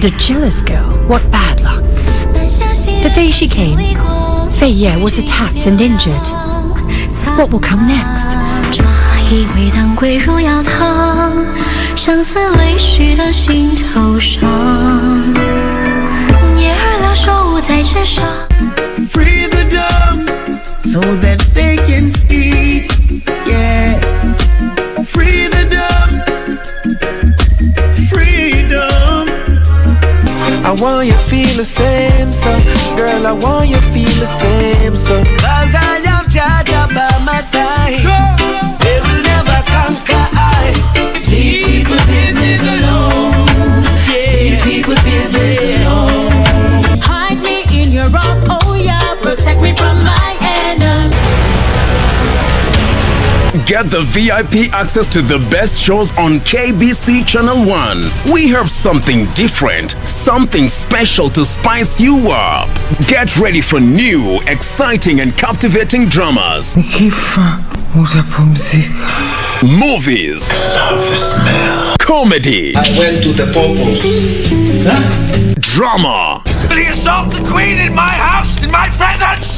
And a jealous girl, what bad luck. The day she came, Fei Ye was attacked and injured. What will come next? Free the dumb so that they can speak. Yeah. Free the dumb. Freedom. I want you feel the same, so girl, I want you feel the same, so 'cause I have Jaja by my side. They will never conquer I. Leave people business alone. Yeah. Leave people business alone. Hide me in your rock, oh yeah, protect me from my enemy. Get the VIP access to the best shows on KBC Channel 1. We have something different, something special to spice you up. Get ready for new, exciting and captivating dramas. Movies. Love the smell. Comedy. I went to the Popos. Drama. Did he assault the Queen in my house, in my presence?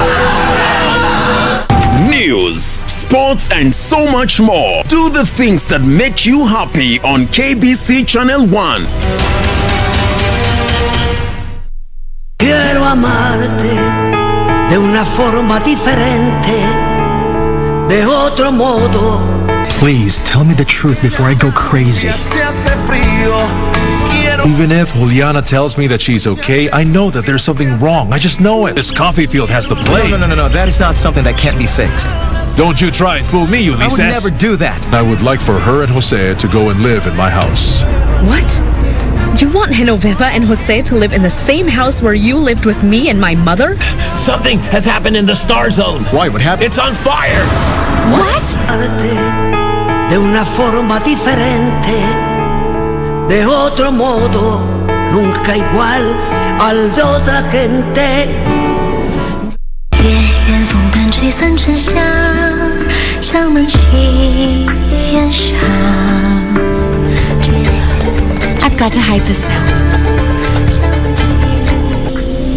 News, sports and so much more. Do the things that make you happy on KBC Channel 1. Quiero amarte de una forma diferente, de otro modo. Please tell me the truth before I go crazy. Even if Juliana tells me that she's okay, I know that there's something wrong. I just know it. This coffee field has the plague. No. That is not something that can't be fixed. Don't you try and fool me, Ulysses. I would never do that. I would like for her and Jose to go and live in my house. What? You want Genoveva and Jose to live in the same house where you lived with me and my mother? Something has happened in the Star Zone. Why? What happened? It's on fire. What? De una forma diferente, de otro modo, nunca igual al de otra gente. I've got to hide this now.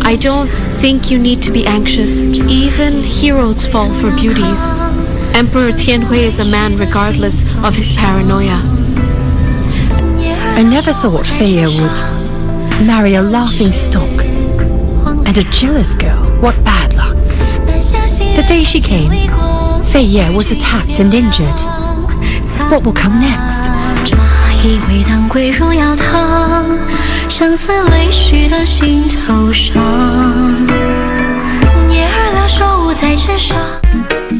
I don't think you need to be anxious. Even heroes fall for beauties. Emperor Tianhui is a man regardless of his paranoia. I never thought Fei Ye would marry a laughing stock. And a jealous girl, what bad luck. The day she came, Fei Ye was attacked and injured. What will come next?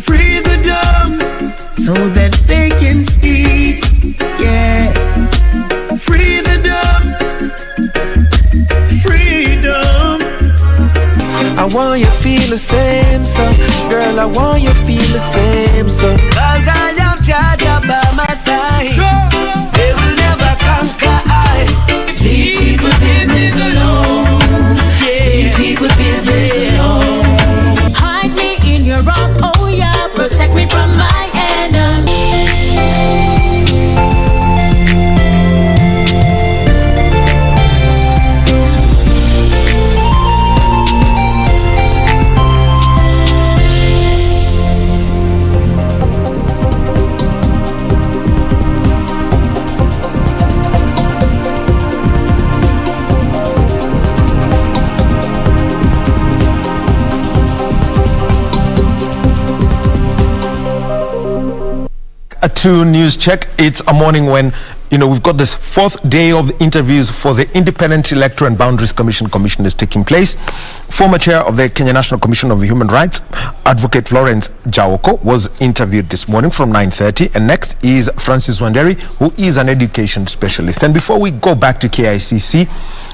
Free the dumb so that they can speak. Yeah. Free the dumb. Freedom. I want you feel the same, so girl, I want you feel the same, so 'cause I have Jaja by my side. They will never conquer I. Leave people business alone. Yeah. Leave people business alone. Hide me in your rock, oh yeah, protect me from my enemy. To Newscheck, it's a morning when we've got this fourth day of interviews for the Independent Electoral and Boundaries Commission is taking place. Former chair of the Kenya National Commission of Human Rights, Advocate Florence Jawoko, was interviewed this morning from 9:30. And next is Francis Wanderi, who is an education specialist. And before we go back to KICC,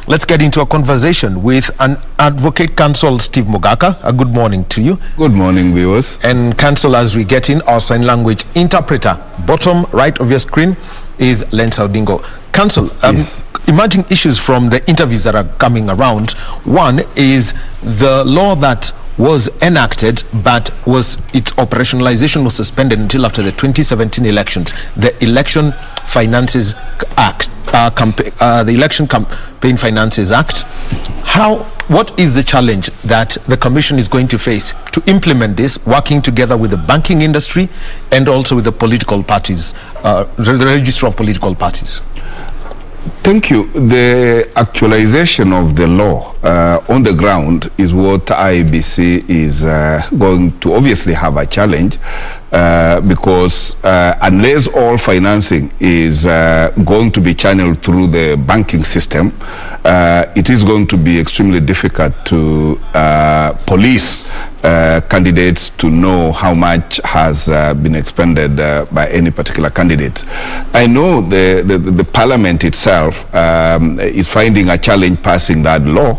let's get into a conversation with an advocate, Counsel Steve Mogaka. A good morning to you. Good morning, viewers. And Counsel, as we get in, our sign language interpreter, bottom right of your screen, is Len Saudingo. Counsel, yes. Emerging issues from the interviews that are coming around. One is the law that was enacted, but its operationalization was suspended until after the 2017 elections. The election Finances Act, the Election Campaign Finances Act. What is the challenge that the Commission is going to face to implement this, working together with the banking industry and also with the political parties, the register of political parties? Thank you. The actualization of the law on the ground is what IEBC is going to obviously have a challenge because unless all financing is going to be channeled through the banking system, it is going to be extremely difficult to police candidates to know how much has been expended by any particular candidate. I know the parliament itself is finding a challenge passing that law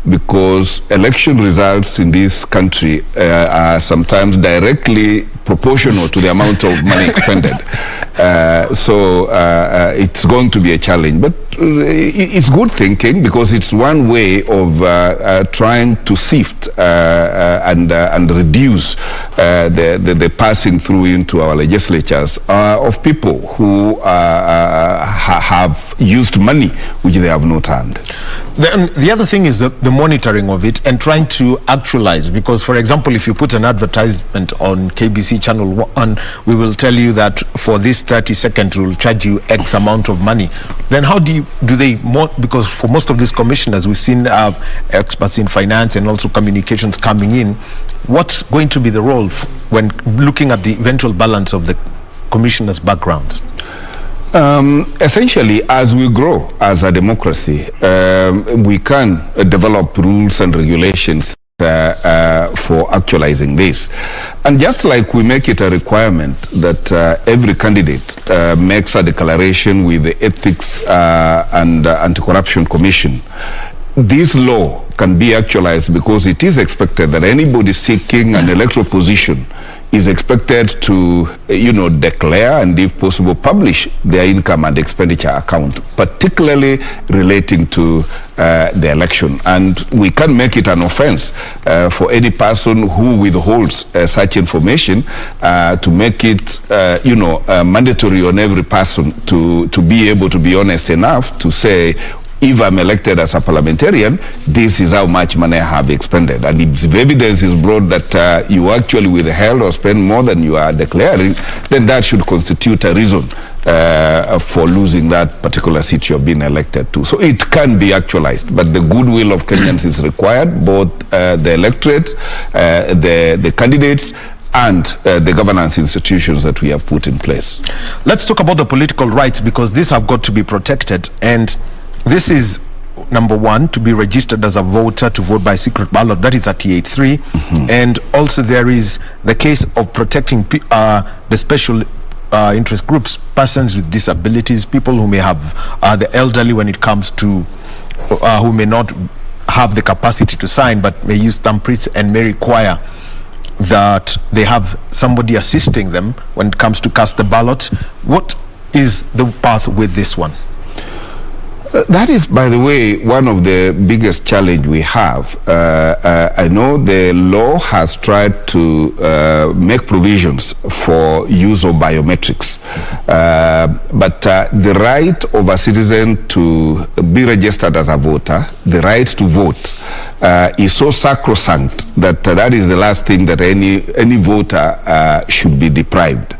because election results in this country are sometimes directly proportional to the amount of money expended. So it's going to be a challenge, but it's good thinking because it's one way of trying to sift and reduce the passing through into our legislatures of people who have used money which they have not earned. The other thing is the monitoring of it and trying to actualize, because for example, if you put an advertisement on KBC channel 1, we will tell you that for this 30 seconds we will charge you X amount of money. Then how do they because for most of these commissioners, we've seen experts in finance and also communications coming in. What's going to be the role when looking at the eventual balance of the commissioner's background? Essentially, as we grow as a democracy, we can develop rules and regulations for actualizing this. And just like we make it a requirement that every candidate makes a declaration with the Ethics and Anti-Corruption Commission, this law can be actualized because it is expected that anybody seeking an electoral position is expected to, declare and if possible publish their income and expenditure account, particularly relating to the election. And we can make it an offense for any person who withholds such information to make it, mandatory on every person to be able to be honest enough to say, if I'm elected as a parliamentarian, this is how much money I have expended. And if evidence is brought that you actually withheld or spent more than you are declaring, then that should constitute a reason for losing that particular seat you've been elected to. So it can be actualized, but the goodwill of Kenyans is required, both the electorate, the candidates, and the governance institutions that we have put in place. Let's talk about the political rights, because these have got to be protected. And this is number one, to be registered as a voter, to vote by secret ballot. That is at T83. And also there is the case of protecting the special interest groups, persons with disabilities, people who may have the elderly when it comes to who may not have the capacity to sign but may use thumbprints and may require that they have somebody assisting them when it comes to cast the ballot. What is the path with this one? That is, by the way, one of the biggest challenge we have. I know the law has tried to make provisions for use of biometrics, but the right of a citizen to be registered as a voter, the right to vote, is so sacrosanct that that is the last thing that any voter should be deprived.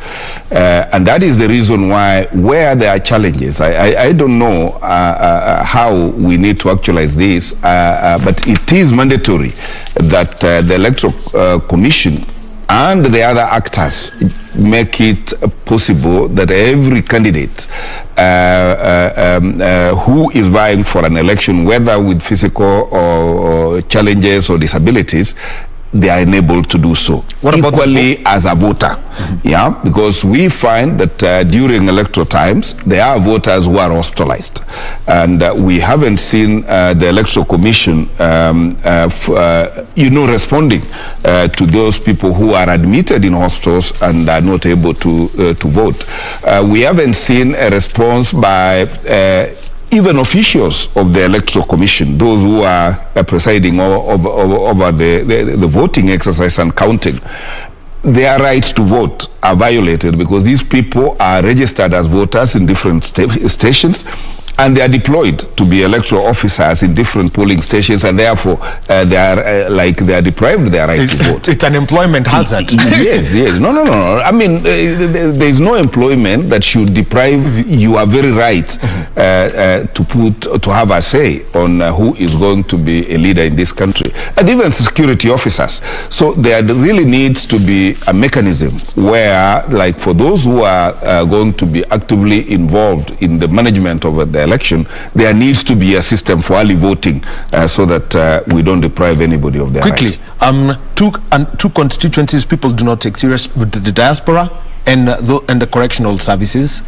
And that is the reason why, where there are challenges, I don't know how we need to actualize this, but it is mandatory that the Electoral Commission and the other actors make it possible that every candidate who is vying for an election, whether with physical or challenges or disabilities, they are enabled to do so equally as a voter. Yeah, because we find that during electoral times there are voters who are hospitalized, and we haven't seen the Electoral Commission responding to those people who are admitted in hospitals and are not able to vote. We haven't seen a response by even officials of the Electoral Commission, those who are presiding over the voting exercise and counting. their rights to vote are violated because these people are registered as voters in different stations, and they are deployed to be electoral officers in different polling stations, and therefore they are deprived their right to vote. It's an employment hazard. Yes. No. I mean, there is no employment that should deprive your very right to have a say on who is going to be a leader in this country, and even security officers. So there really needs to be a mechanism where, like, for those who are going to be actively involved in the management of the election, there needs to be a system for early voting so that we don't deprive anybody of their Quickly, right. two constituencies people do not take serious, with the diaspora and the correctional services.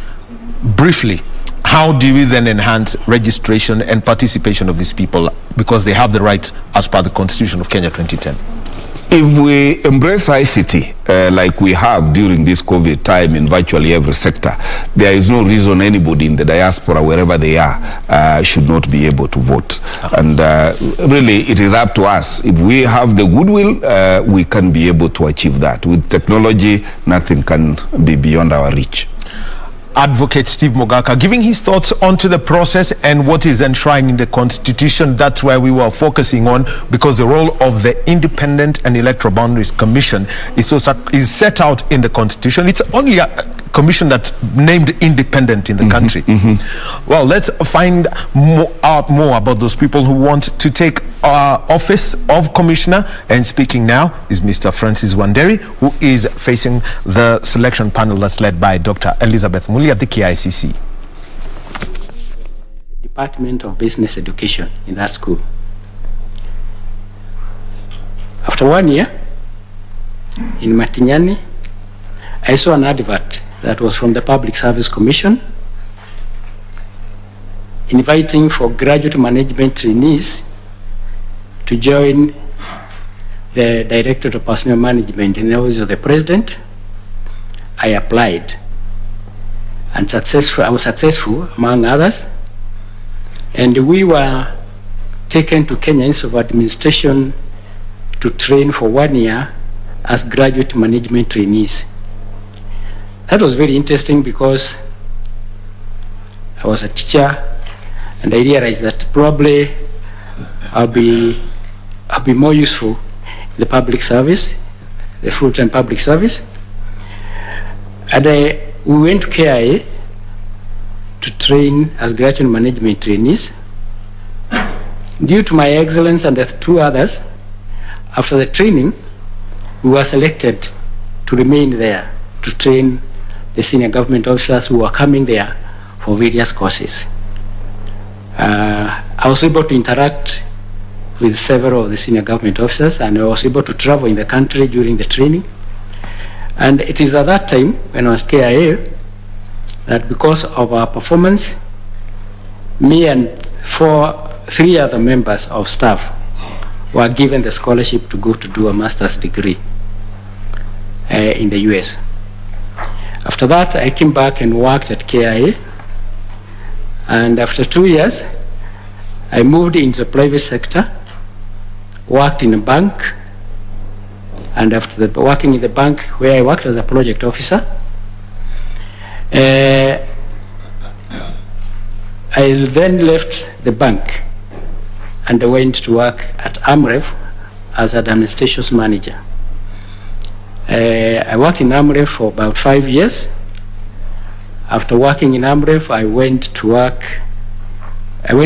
Briefly, how do we then enhance registration and participation of these people, because they have the right as per the Constitution of Kenya 2010? If we embrace ICT like we have during this COVID time in virtually every sector, there is no reason anybody in the diaspora, wherever they are, should not be able to vote. And really, it is up to us. If we have the goodwill, we can be able to achieve that. With technology, nothing can be beyond our reach. Advocate Steve Mogaka giving his thoughts onto the process and what is enshrined in the Constitution. That's where we were focusing on, because the role of the Independent and Electoral Boundaries Commission is set out in the Constitution. It's only a commission that's named independent in the country. Well, let's find out more about those people who want to take office of commissioner. And speaking now is Mr. Francis Wanderi, who is facing the selection panel that's led by Dr. Elizabeth Muli at the KICC. Department of Business Education in that school. After 1 year in Matinyani, I saw an advert that was from the Public Service Commission inviting for graduate management trainees to join the Directorate of Personnel Management in the Office of the President. I applied and I was successful among others, and we were taken to Kenya Institute of Administration to train for 1 year as graduate management trainees. That was very interesting because I was a teacher, and I realized that probably I'll be more useful in the public service, the full-time public service. And we went to KIA to train as graduate management trainees. Due to my excellence and the two others, after the training, we were selected to remain there to train the senior government officers who were coming there for various courses. I was able to interact with several of the senior government officers, and I was able to travel in the country during the training. And it is at that time, when I was KIA, that because of our performance, me and three other members of staff were given the scholarship to go to do a master's degree in the US. After that, I came back and worked at KIA, and after 2 years, I moved into the private sector, worked in a bank, and after working in the bank, where I worked as a project officer, I then left the bank and I went to work at AMREF as an administrations manager. I worked in AMREF for about 5 years. After working in AMREF, I went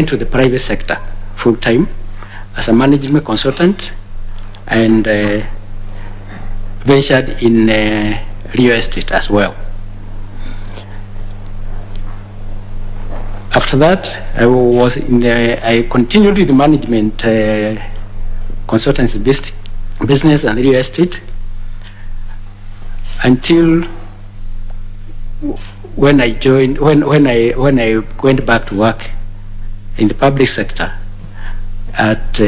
to the private sector full-time as a management consultant, and ventured in real estate as well. After that, I continued with the management consultancy business and real estate until when I went back to work in the public sector at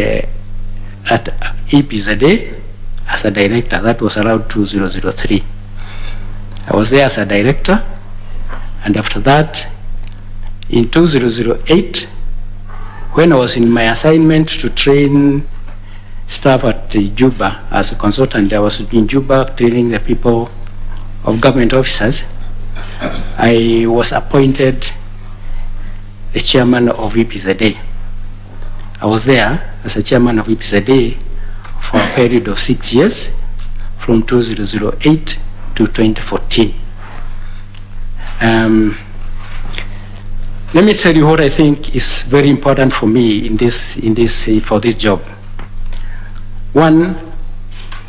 EBC as a director. That was around 2003. I was there as a director, and after that, in 2008, when I was in my assignment to train staff at Juba as a consultant. I was in Juba training the people of government officers. I was appointed the chairman of IEBC. I was there as a chairman of IEBC for a period of 6 years, from 2008 to 2014. Let me tell you what I think is very important for me for this job. One,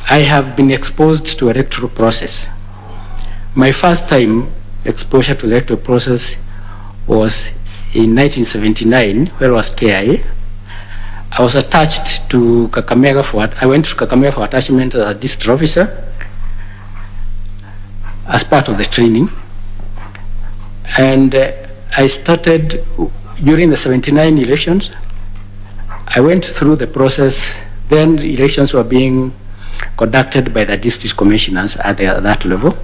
I have been exposed to electoral process. My first time exposure to the electoral process was in 1979, where I was KIA. I was attached to Kakamega I went to Kakamega for attachment as a district officer as part of the training. And I started during the 79 elections. I went through the process. Then the elections were being conducted by the district commissioners at that level.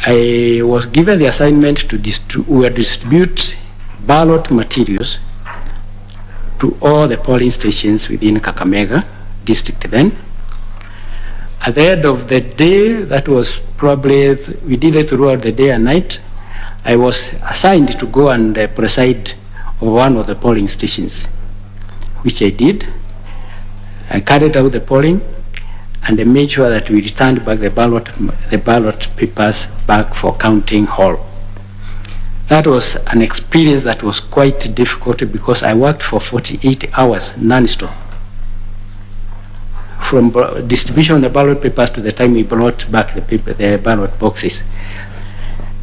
I was given the assignment to distribute ballot materials to all the polling stations within Kakamega district then. At the end of the day, that was probably, we did it throughout the day and night, I was assigned to go and preside over one of the polling stations, which I did. I carried out the polling and I made sure that we returned back the ballot papers back for counting hall. That was an experience that was quite difficult because I worked for 48 hours non-stop. From distribution of the ballot papers to the time we brought back the ballot boxes.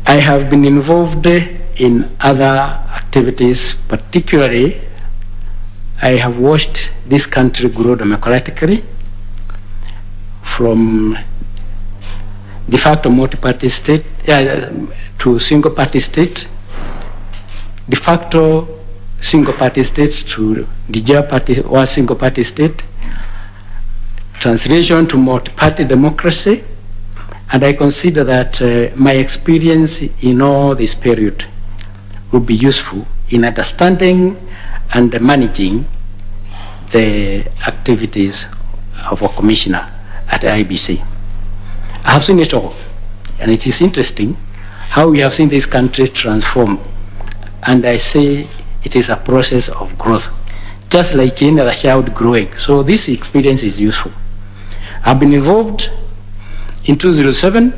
I have been involved in other activities, particularly I have watched this country grow democratically from de facto multi-party state to single-party state, de facto single-party states to de jure party or single-party state, translation to multi-party democracy, and I consider that my experience in all this period will be useful in understanding and managing the activities of a commissioner at IEBC. I have seen it all, and it is interesting how we have seen this country transform, and I say it is a process of growth, just like any other child growing. So this experience is useful. I've been involved. In 2007,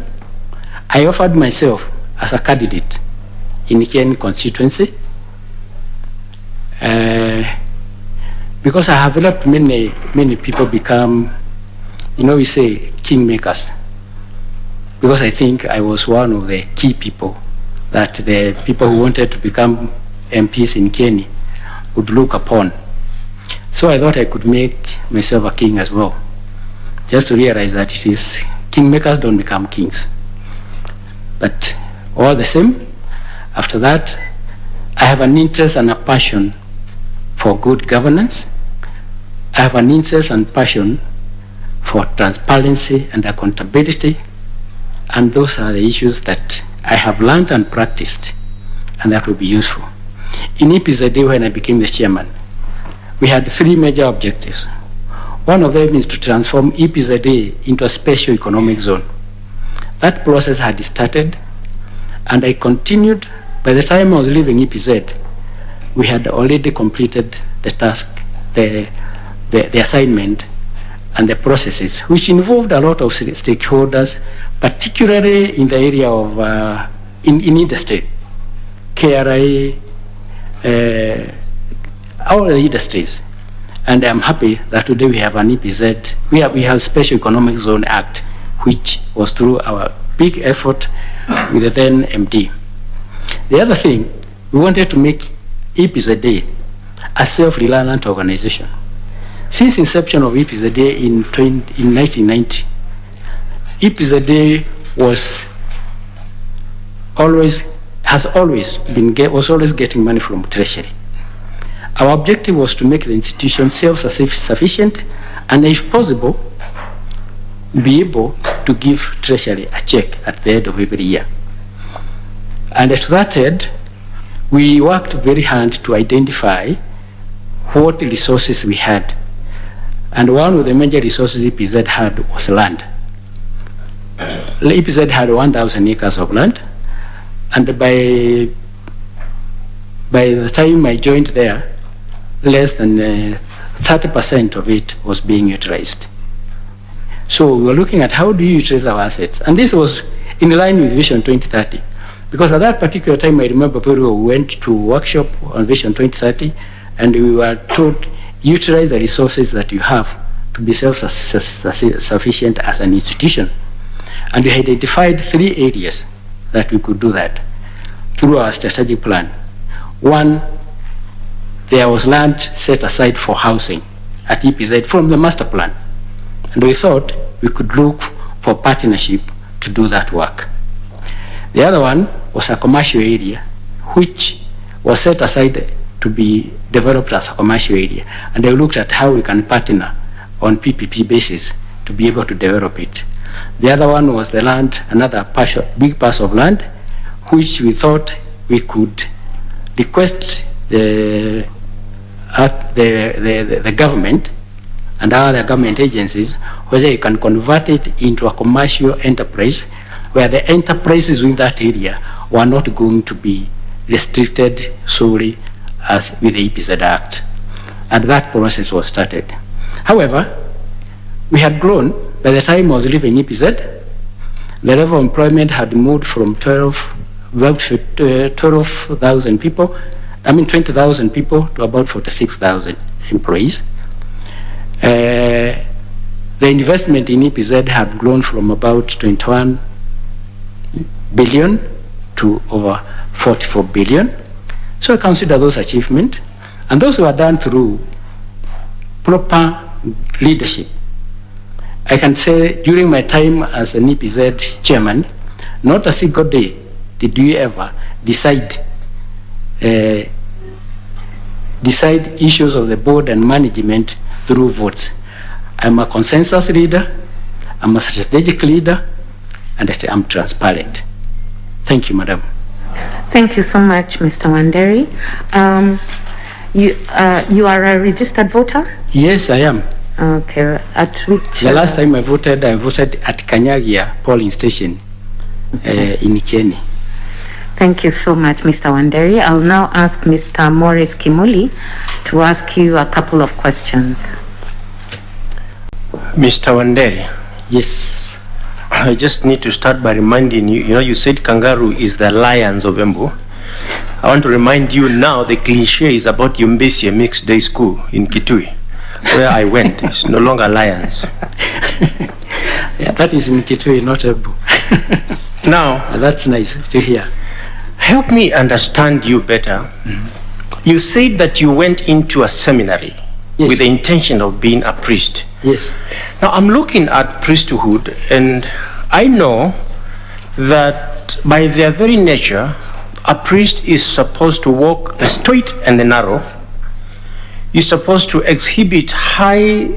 I offered myself as a candidate in Ken constituency because I have helped many people become, we say, kingmakers. Because I think I was one of the key people that the people who wanted to become MPs in Kenya would look upon. So I thought I could make myself a king as well, just to realize that it is kingmakers don't become kings. But all the same, after that, I have an interest and a passion for good governance. I have an interest and passion for transparency and accountability, and those are the issues that I have learned and practiced, and that will be useful. In IEBC, when I became the chairman, we had 3 major objectives. One of them is to transform IEBC into a special economic zone. That process had started, and I continued. By the time I was leaving IEBC, we had already completed the task, the assignment, and the processes, which involved a lot of stakeholders, particularly in the area of in industry, KRI, all the industries. And I'm happy that today we have an IEBC, we have Special Economic Zone Act, which was through our big effort with the then MD. The other thing, we wanted to make IEBC a self-reliant organization. Since inception of IEBC in 1990, IEBC was always getting money from Treasury. Our objective was to make the institution self-sufficient and, if possible, be able to give Treasury a check at the end of every year. And to that end, we worked very hard to identify what resources we had And one of the major resources EPZ had was land. EPZ had 1,000 acres of land, and by the time I joined there, less than 30% of it was being utilized. So we were looking at how do you utilize our assets, and this was in line with Vision 2030. Because at that particular time, I remember very well, we went to a workshop on Vision 2030, and we were told, utilize the resources that you have to be self-sufficient as an institution. And we identified 3 areas that we could do that through our strategic plan. One, there was land set aside for housing at EPZ from the master plan. And we thought we could look for partnership to do that work. The other one was a commercial area, which was set aside to be developed as a commercial area. And they looked at how we can partner on PPP basis to be able to develop it. The other one was the land, another big parcel of land, which we thought we could request the government and other government agencies whether you can convert it into a commercial enterprise where the enterprises in that area were not going to be restricted solely as with the EPZ Act. And that process was started. However, we had grown. By the time I was leaving EPZ, the level of employment had moved from 12,000 people, 20,000 people to about 46,000 employees. The investment in EPZ had grown from about 21 billion to over 44 billion. So I consider those achievements, and those were done through proper leadership. I can say during my time as an EPZ chairman, not a single day did we ever decide issues of the board and management through votes. I'm a consensus leader, I'm a strategic leader, and I'm transparent. Thank you, Madam. Thank you so much, Mr. Wanderi. You are a registered voter? Yes, I am. Okay. At which? The last time I voted at Kanyagia polling station in Ikeni. Thank you so much, Mr. Wanderi. I'll now ask Mr. Morris Kimuli to ask you a couple of questions. Mr. Wanderi. Yes. I just need to start by reminding you, you said kangaroo is the lions of Embu. I want to remind you now the cliche is about Yumbisi Mixed Day School in Kitui, where I went. It's no longer lions. Yeah, that is in Kitui, not Embu. Now, that's nice to hear. Help me understand you better. Mm-hmm. You said that you went into a seminary with the intention of being a priest. Yes. Now, I'm looking at priesthood, and I know that by their very nature, a priest is supposed to walk the straight and the narrow. Is supposed to exhibit high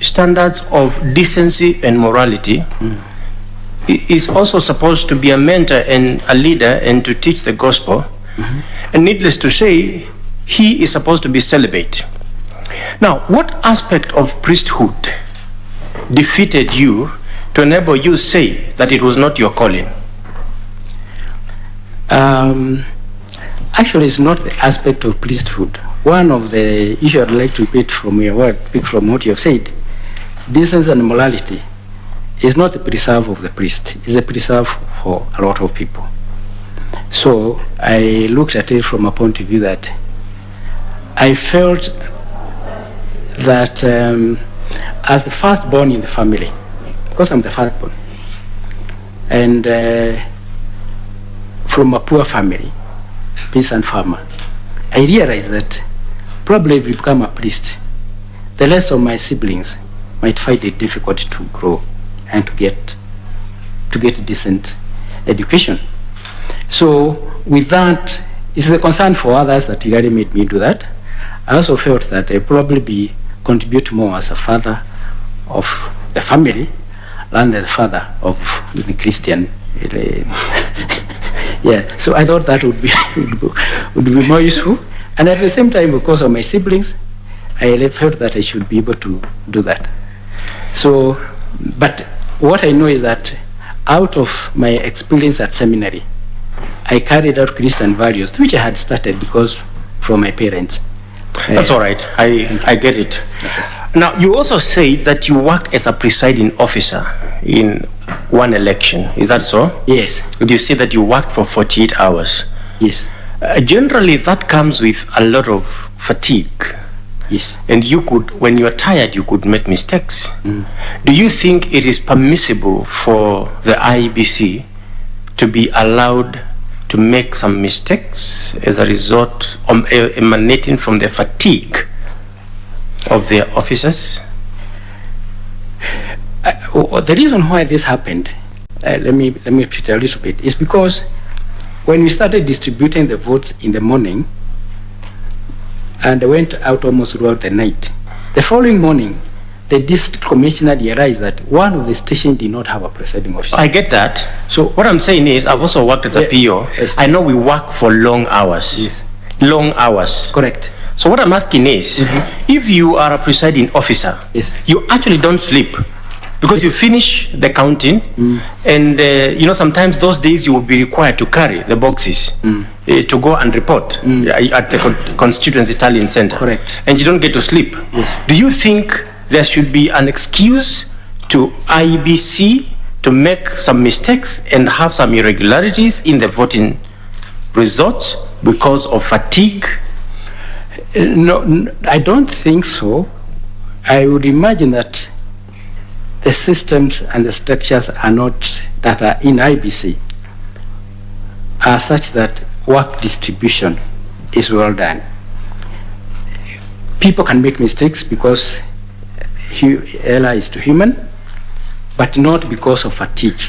standards of decency and morality. Mm. Is also supposed to be a mentor and a leader and to teach the gospel. Mm-hmm. And needless to say, he is supposed to be celibate. Now, what aspect of priesthood defeated you to enable you say that it was not your calling? Actually, it's not the aspect of priesthood. One of the issues I'd like to repeat from your word, from what you have said, decency and morality is not a preserve of the priest, it's a preserve for a lot of people. So I looked at it from a point of view that I felt that as the firstborn in the family, because I'm the firstborn, and from a poor family, peasant farmer, I realized that probably if you become a priest, the rest of my siblings might find it difficult to grow and to get decent education. So with that, it's a concern for others that really made me do that. I also felt that I'd probably contribute more as a father of the family than the father of the Christian. Yeah, so I thought that would be more useful. And at the same time, because of my siblings, I felt that I should be able to do that. So, but what I know is that out of my experience at seminary, I carried out Christian values, which I had started because from my parents. That's all right. I get it. Okay. Now, you also say that you worked as a presiding officer in one election. Is that so? Yes. Would you say that you worked for 48 hours? Yes. Generally, that comes with a lot of fatigue. Yes. And you could, when you are tired, you could make mistakes. Do you think it is permissible for the IEBC to be allowed to make some mistakes as a result of emanating from the fatigue of their officers? The reason why this happened, let me tell a little bit, is because when we started distributing the votes in the morning, and I went out almost throughout the night, the following morning, the district commissioner realized that one of the stations did not have a presiding officer. I get that. So what I'm saying is, I've also worked as a PO. Yes. I know we work for long hours. Yes. Long hours. Correct. So what I'm asking is, if you are a presiding officer, yes, you actually don't sleep because you finish the counting, and you know, sometimes those days you will be required to carry the boxes to go and report at the constituency tallying center. Correct. And you don't get to sleep. Yes. Do you think there should be an excuse to IEBC to make some mistakes and have some irregularities in the voting results because of fatigue? No, I don't think so. I would imagine that the systems and the structures are not, that are in IBC, are such that work distribution is well done. People can make mistakes because error is to human, but not because of fatigue.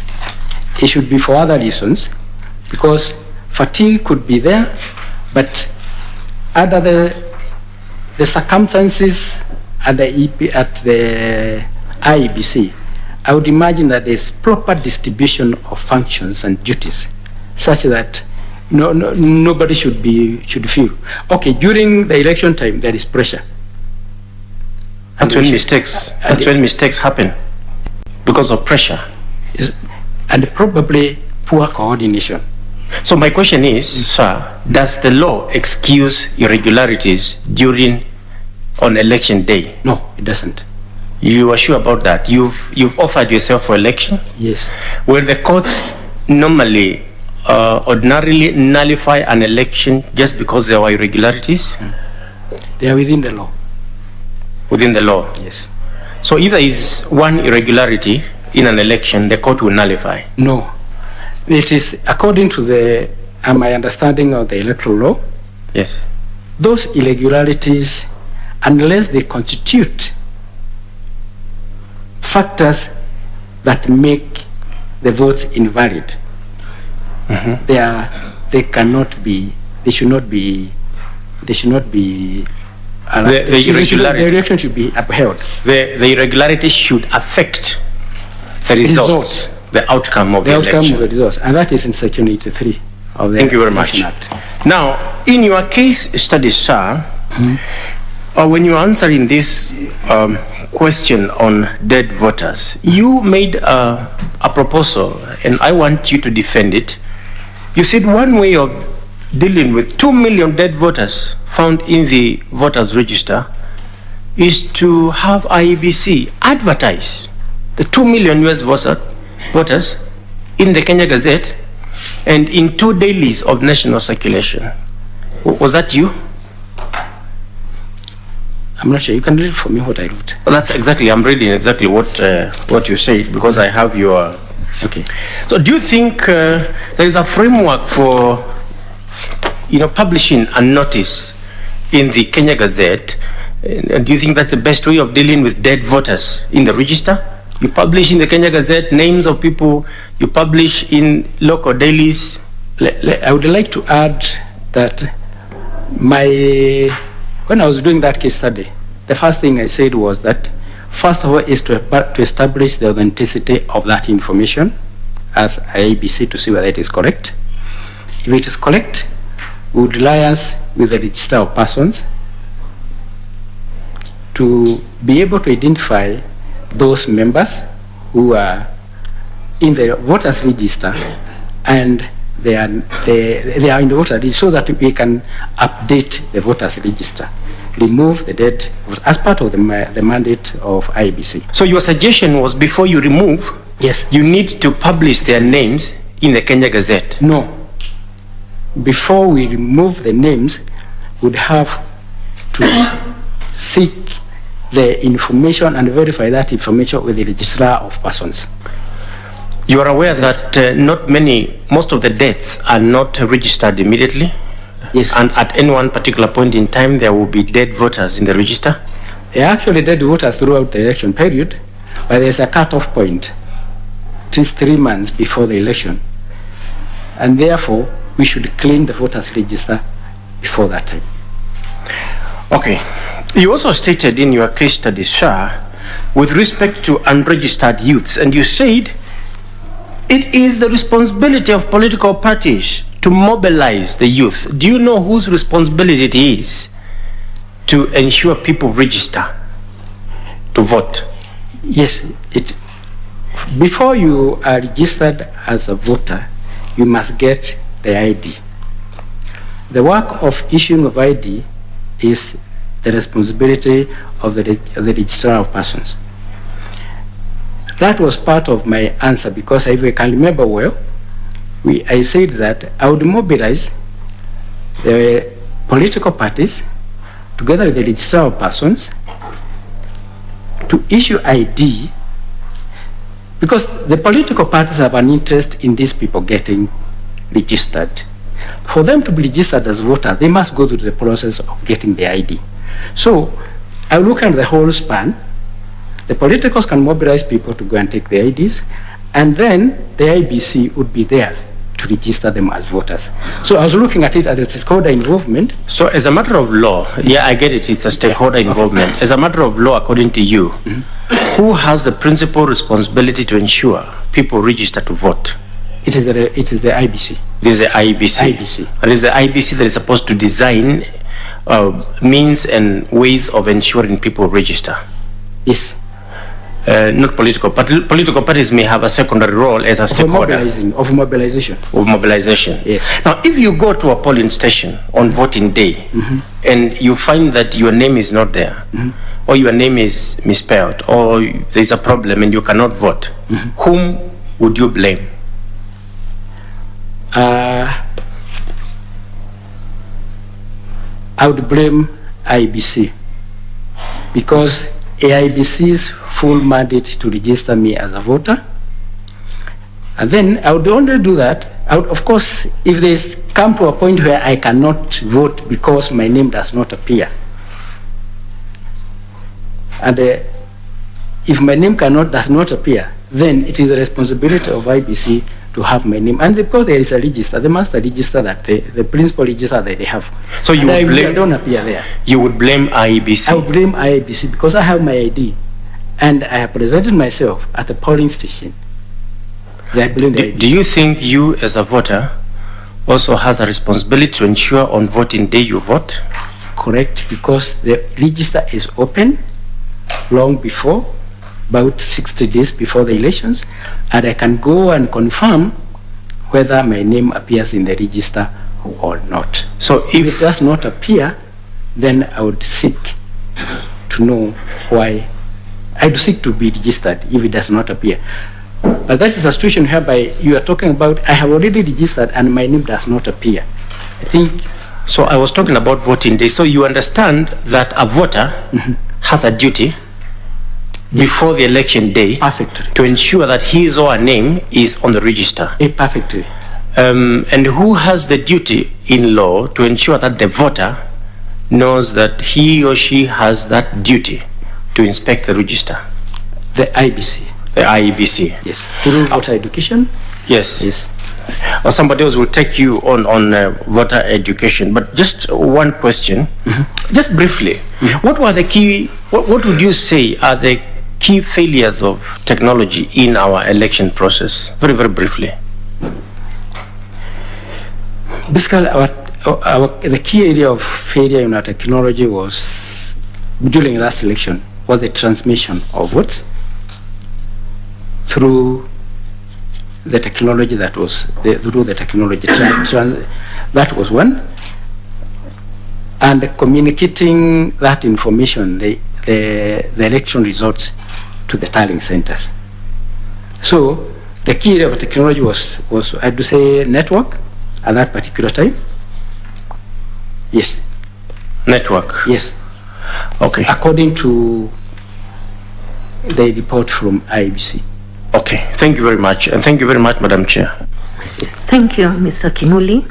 It should be for other reasons, because fatigue could be there, but under the circumstances at the IEBC, I would imagine that there's proper distribution of functions and duties, such that nobody should feel. Okay, during the election time, there is pressure. That's when mistakes. That's when mistakes happen because of pressure, and probably poor coordination. So my question is, sir, does the law excuse irregularities on election day? No, it doesn't. You are sure about that? You've offered yourself for election? Yes. Will the courts normally, ordinarily nullify an election just because there were irregularities? They are within the law. Within the law? Yes. So if there is one irregularity in an election, the court will nullify? No. It is according to my understanding of the electoral law. Yes. Those irregularities, unless they constitute factors that make the votes invalid, they cannot be. They should not be. They should not be. The election should be upheld. The irregularity should affect the results. The outcome of the election. Outcome of the results, and that is in Section 83 of the Thank you very much. Act. Now, in your case study, sir, when you are answering this question on dead voters, you made a proposal, and I want you to defend it. You said one way of dealing with 2 million dead voters found in the voters register is to have IEBC advertise the 2 million US voters in the Kenya Gazette and in 2 dailies of national circulation. Was that you? I'm not sure. You can read for me what I wrote. Well, that's exactly. I'm reading exactly what you said because I have your. Okay. So, do you think there is a framework for, publishing a notice in the Kenya Gazette? And do you think that's the best way of dealing with dead voters in the register? You publish in the Kenya Gazette names of people. You publish in local dailies. I would like to add that when I was doing that case study, the first thing I said was that, first of all, is to establish the authenticity of that information as IEBC to see whether it is correct. If it is correct, we would liaise with the register of persons to be able to identify those members who are in the voters register and they are in the voter register, so that we can update the voters register, remove the dead as part of the mandate of IEBC. So your suggestion was, before you remove, yes, you need to publish their names in the Kenya Gazette. No. Before we remove the names, we'd have to seek the information and verify that information with the registrar of persons. You are aware that most of the deaths are not registered immediately? Yes. And at any one particular point in time, there will be dead voters in the register? There are actually dead voters throughout the election period, but there's a cut-off point, at least 3 months before the election. And therefore, we should clean the voters register before that time. Okay. You also stated in your case study, sir, with respect to unregistered youths, and you said it is the responsibility of political parties to mobilize the youth. Do you know whose responsibility it is to ensure people register to vote? Yes. Before you are registered as a voter, you must get the ID. The work of issuing of ID is the responsibility of the registrar of persons. That was part of my answer, because if I can remember well, I said that I would mobilize the political parties together with the registrar of persons to issue ID, because the political parties have an interest in these people getting registered. For them to be registered as voters, they must go through the process of getting the ID. So I look at the whole span. The politicals can mobilize people to go and take the IDs, and then the IEBC would be there to register them as voters. So I was looking at it as a stakeholder involvement. So as a matter of law, yeah, I get it, it's a stakeholder involvement. As a matter of law, according to you, who has the principal responsibility to ensure people register to vote? It is the IEBC. It is the IEBC. And it is the IEBC that is supposed to design means and ways of ensuring people register. Yes. Not political, but political parties may have a secondary role as a stakeholder. Of mobilization. Of mobilization. Yes. Now, if you go to a polling station on voting day and you find that your name is not there, or your name is misspelled, or there's a problem and you cannot vote, whom would you blame? I would blame IEBC, because IEBC's full mandate to register me as a voter. And then I would only do that, of course, if they come to a point where I cannot vote because my name does not appear. And if my name does not appear, then it is the responsibility of IEBC to have my name. And because there is a register, they must register that, the principal register that they have. So you would blame, I don't appear there. You would blame IEBC? I would blame IEBC because I have my ID. And I have presented myself at the polling station. Do you think you as a voter also has a responsibility to ensure on voting day you vote? Correct, because the register is open long before, about 60 days before the elections, and I can go and confirm whether my name appears in the register or not. So if it does not appear, then I would seek to know why. I would seek to be registered if it does not appear. But that is a situation whereby you are talking about, I have already registered and my name does not appear. I think. So I was talking about voting day. So you understand that a voter has a duty before the election day to ensure that his or her name is on the register. Perfectly. And who has the duty in law to ensure that the voter knows that he or she has that duty to inspect the register? The IEBC. The IEBC. Yes. Through voter education. Yes. Yes. Or somebody else will take you on voter education. But just one question, just briefly, what were the key? What would you say are the key failures of technology in our election process? Very, very briefly. Basically, the key area of failure in our technology was during last election was the transmission of votes through the technology that was that was one, and communicating that information, the election results, to the tallying centers. So the key of technology was I would say network at that particular time. Yes. Network. Yes. Okay. According to the report from IEBC. Okay. Thank you very much, and thank you very much, Madam Chair. Thank you, Mr. Kimuli.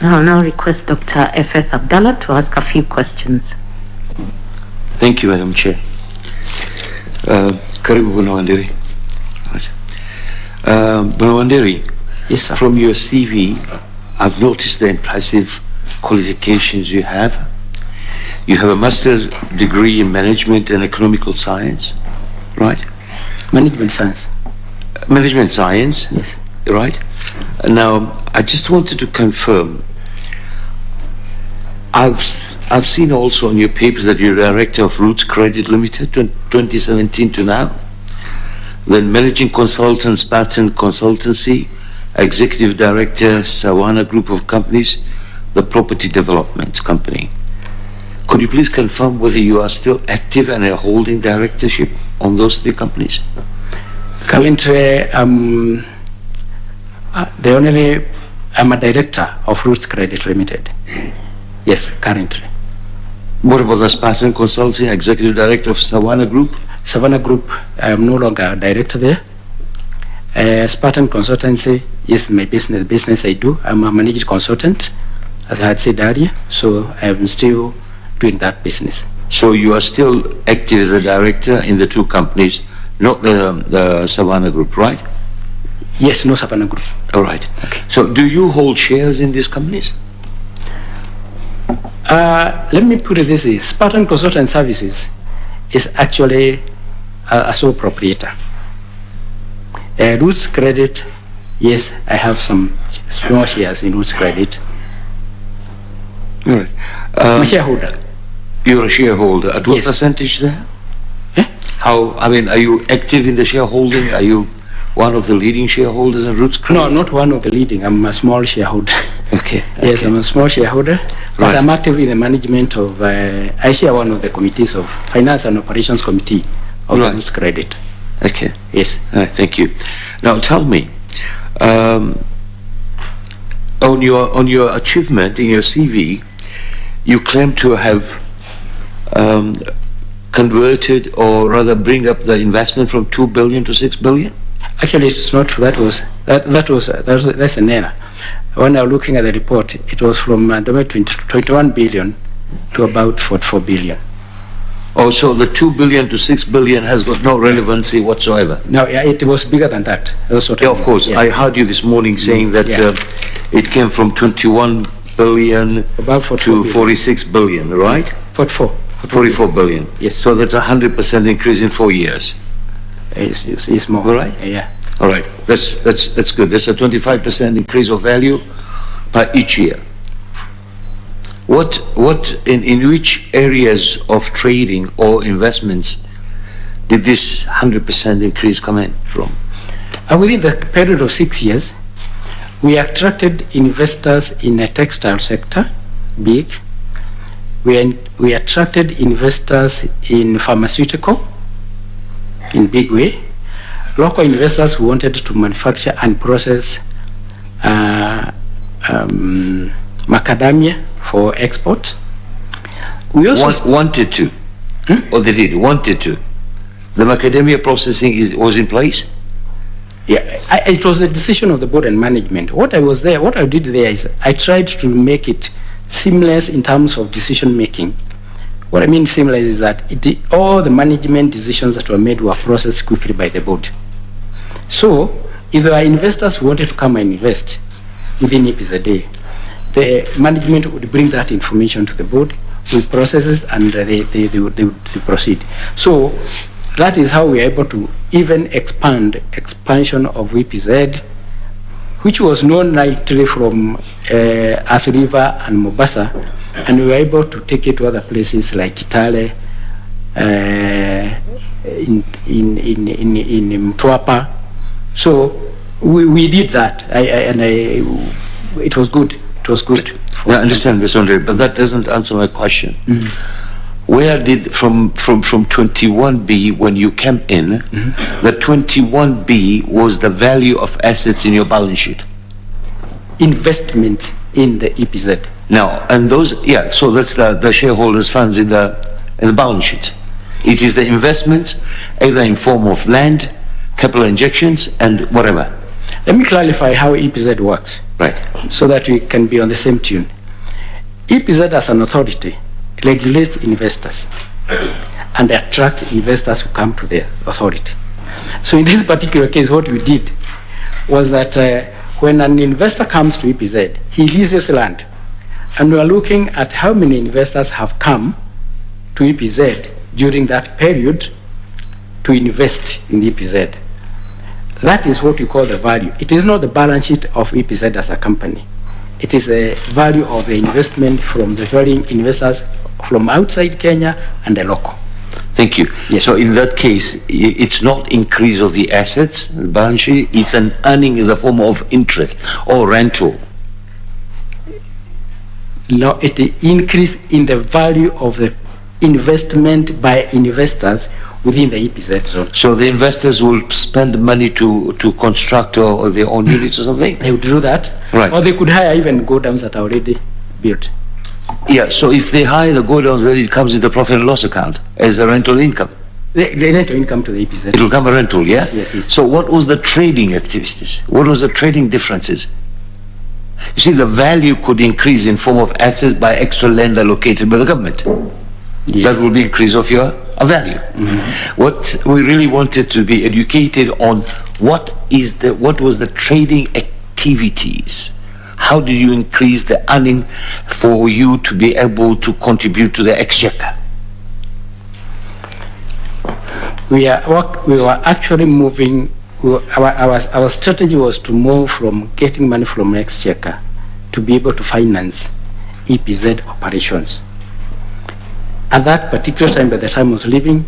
I'll now request Dr. F.S. Abdallah to ask a few questions. Thank you, Madam Chair. Karibu Bwana Wanderi. Bwana Wanderi, yes, sir. From your CV, I've noticed the impressive qualifications you have. You have a master's degree in management and economical science, right? Management science. Management science, yes. Right? Now, I just wanted to confirm. I've seen also in your papers that you're director of Roots Credit Limited, 2017 to now. Then managing consultants, patent consultancy, executive director, Sawana Group of Companies, the property development company. Could you please confirm whether you are still active and are holding directorship on those three companies? Currently, I'm a director of Roots Credit Limited. Yes, currently. What about the patent consulting, executive director of Sawana Group? Sawana Group, I am no longer a director there. Patent consultancy is my business I do. I'm a managed consultant, as I had said earlier, so I am still doing that business. So you are still active as a director in the two companies, not the Sawana Group, right? Yes, no Sawana Group. All right. Okay. So do you hold shares in these companies? Let me put it this way. Patent Consultant Services is actually a sole proprietor. Roots Credit, yes, I have some small shares in Roots Credit. All right. I'm a shareholder. You're a shareholder. At what Yes. percentage there? Are you active in the shareholding? Are you one of the leading shareholders in Roots Credit? No, not one of the leading. I'm a small shareholder. Okay. Yes, I'm a small shareholder, but Right. I'm active in the management of, I share one of the committees of Finance and Operations Committee of Right. Roots Credit. Okay. Yes. All right, thank you. Now tell me, on your achievement in your CV, you claim to have converted, or rather bring up the investment from 2 billion to 6 billion? Actually, it's not. That's an error. When I was looking at the report, it was from 21 billion to about 44 billion. Oh, so the 2 billion to 6 billion has got no relevancy whatsoever? No, it was bigger than that. That's what Of course. Yeah. I heard you this morning saying that it came from 21 billion to 46 billion, right? 44 billion. Yes. So that's 100% increase in 4 years. It's more. All right? Yeah. All right. That's good. That's a 25% increase of value per each year. In which areas of trading or investments did this 100% increase come in from? Within the period of 6 years, we attracted investors in the textile sector, big. We attracted investors in pharmaceutical, in big way. Local investors who wanted to manufacture and process macadamia for export. We also wanted to, or they did wanted to. The macadamia processing was in place. Yeah, it was a decision of the board and management. What I did there is I tried to make it seamless in terms of decision making. What I mean seamless is that all the management decisions that were made were processed quickly by the board. So if there are investors who wanted to come and invest within IEBC a day, the management would bring that information to the board, we process it, and they would proceed. So that is how we are able to even expansion of IEBC, which was known lightly from Athi River and Mombasa, and we were able to take it to other places like Kitale in Mtwapa. So we did that, it was good. It was good. I understand, Mr. Wanderi, but that doesn't answer my question. Where did, from 21B, when you came in, the 21B was the value of assets in your balance sheet? Investment in the EPZ. Now, and those, yeah, so that's the shareholders' funds in the balance sheet. It is the investments, either in form of land, capital injections, and whatever. Let me clarify how EPZ works. Right. So that we can be on the same tune. EPZ as an authority regulates investors and attracts investors who come to the authority. So in this particular case, what we did was that when an investor comes to EPZ, he leases land. And we are looking at how many investors have come to EPZ during that period to invest in EPZ. That is what we call the value. It is not the balance sheet of EPZ as a company. It is the value of the investment from the varying investors from outside Kenya and the local. Thank you. Yes. So in that case, it's not increase of the assets, the balance sheet, it's an earning as a form of interest or rental. No, it increase in the value of the investment by investors within the EPZ zone. So the investors will spend money to construct or their own units or something? They would do that. Right. Or they could hire even go-downs that are already built. Yeah, so if they hire the go-downs, then it comes in the profit and loss account as a rental income. The rental income to the EPZ. It will come a rental, yeah? Yes. So what was the trading activities? What was the trading differences? You see, the value could increase in form of assets by extra land allocated by the government. Yes. That will be increase of your value. What we really wanted to be educated on, what was the trading activities? How did you increase the earning for you to be able to contribute to the exchequer? We were actually moving. Our strategy was to move from getting money from exchequer to be able to finance EPZ operations. At that particular time, by the time I was leaving,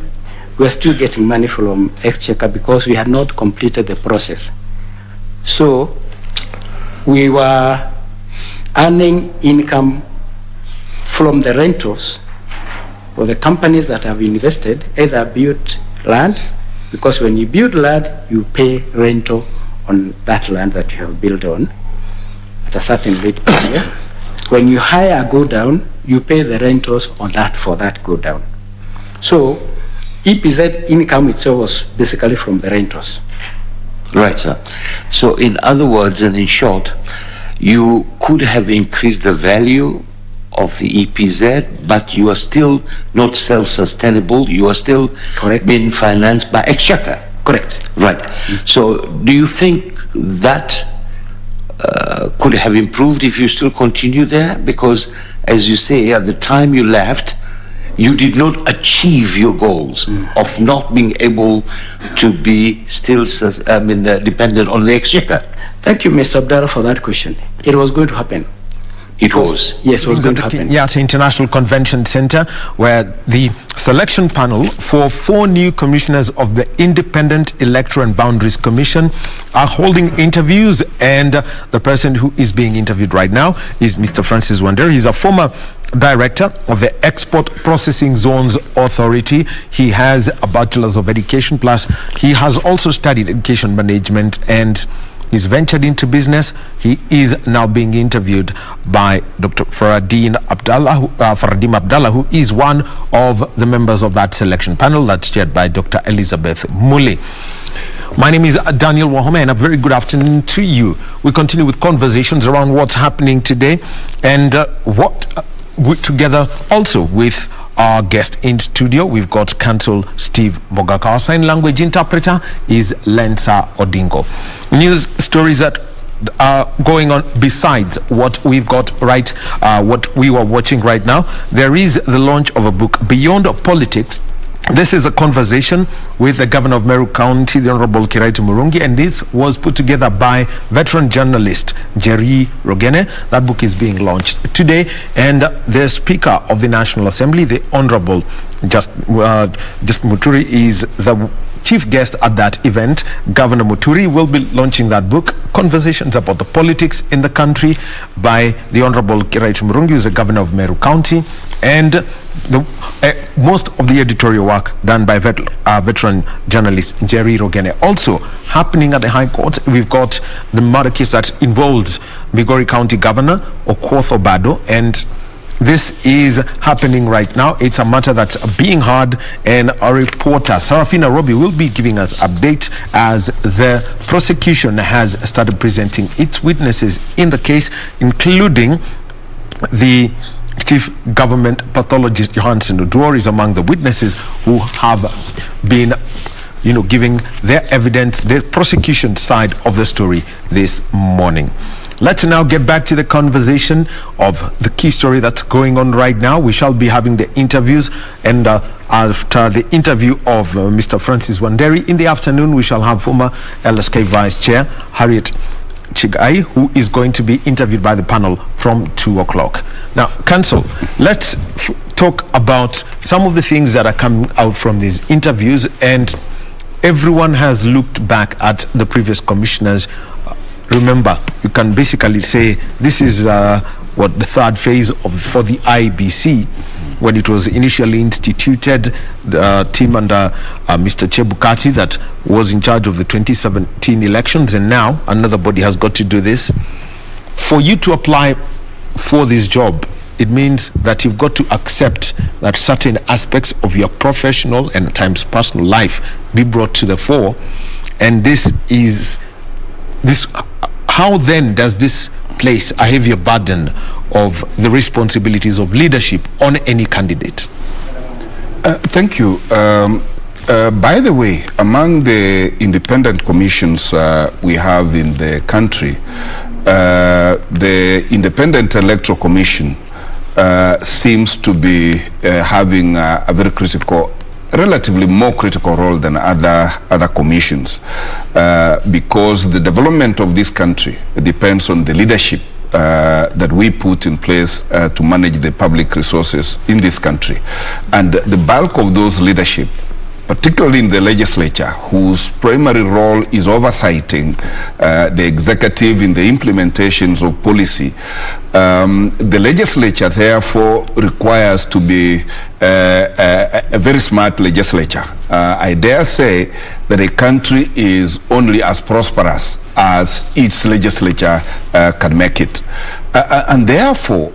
we were still getting money from exchequer because we had not completed the process. So we were earning income from the rentals for the companies that have invested, either built land, because when you build land, you pay rental on that land that you have built on at a certain rate per year. When you hire a go-down, you pay the rentals on that for that go-down. So EPZ income itself was basically from the rentals. Right, sir. So in other words and in short, you could have increased the value of the EPZ, but you are still not self-sustainable. You are still being financed by exchequer. Correct. Right. So do you think that could have improved if you still continue there? Because as you say, at the time you left, you did not achieve your goals of not being able to be still dependent on the exchequer. Thank you, Mr. Abdallah, for that question. It was going to happen. It was? Yes, it was going to happen. Kenyatta International Convention Center, where the selection panel for 4 new commissioners of the Independent Electoral and Boundaries Commission are holding interviews, and the person who is being interviewed right now is Mr. Francis Wanderi. He's a former director of the Export Processing Zones Authority. He has a Bachelor's of Education, plus he has also studied education management, and he's ventured into business. He is now being interviewed by Dr. Faradim Abdallah, who is one of the members of that selection panel that's chaired by Dr. Elizabeth Muli. My name is Daniel Wahome, and a very good afternoon to you. We continue with conversations around what's happening today, and together also with our guest in studio. We've got Counsel Steve Bogaka. Our sign language interpreter is Lensa Odingo. News stories that are going on besides what we've got what we were watching right now. There is the launch of a book, Beyond Politics, This is a conversation with the governor of Meru County, the Honorable Kiraitu Murungi, and this was put together by veteran journalist Jerry Rogene. That book is being launched today, and the Speaker of the National Assembly, the Honorable Just Muturi, is the chief guest at that event. Governor Muturi will be launching that book, Conversations About the Politics in the Country, by the Honorable Kiraitu Murungi, who is the governor of Meru County, and most of the editorial work done by veteran journalist Jerry Rogene. Also happening at the High Court, we've got the murder case that involves Migori County Governor Okoth Obado, and this is happening right now. It's a matter that's being heard, and our reporter Sarafina Robbie will be giving us updates as the prosecution has started presenting its witnesses in the case, including the Chief Government Pathologist Johansen Oduor is among the witnesses who have been, giving their evidence, the prosecution side of the story this morning. Let's now get back to the conversation of the key story that's going on right now. We shall be having the interviews, and after the interview of Mr. Francis Wanderi in the afternoon, we shall have former LSK Vice Chair Harriet Chigai, who is going to be interviewed by the panel from 2 o'clock. Now, Council, let's talk about some of the things that are coming out from these interviews, and everyone has looked back at the previous commissioners. Remember, you can basically say this is the third phase for the IEBC. When it was initially instituted, the team under Mr. Chebukati that was in charge of the 2017 elections, and now another body has got to do this. For you to apply for this job, it means that you've got to accept that certain aspects of your professional and at times personal life be brought to the fore. And how then does this place a heavier burden of the responsibilities of leadership on any candidate? Thank you. By the way, among the independent commissions we have in the country, the Independent Electoral Commission seems to be having a very relatively more critical role than other commissions, because the development of this country depends on the leadership that we put in place to manage the public resources in this country. And the bulk of those leadership, particularly in the legislature, whose primary role is oversighting the executive in the implementations of policy, the legislature therefore requires to be a very smart legislature. I dare say that a country is only as prosperous as its legislature can make it. And therefore,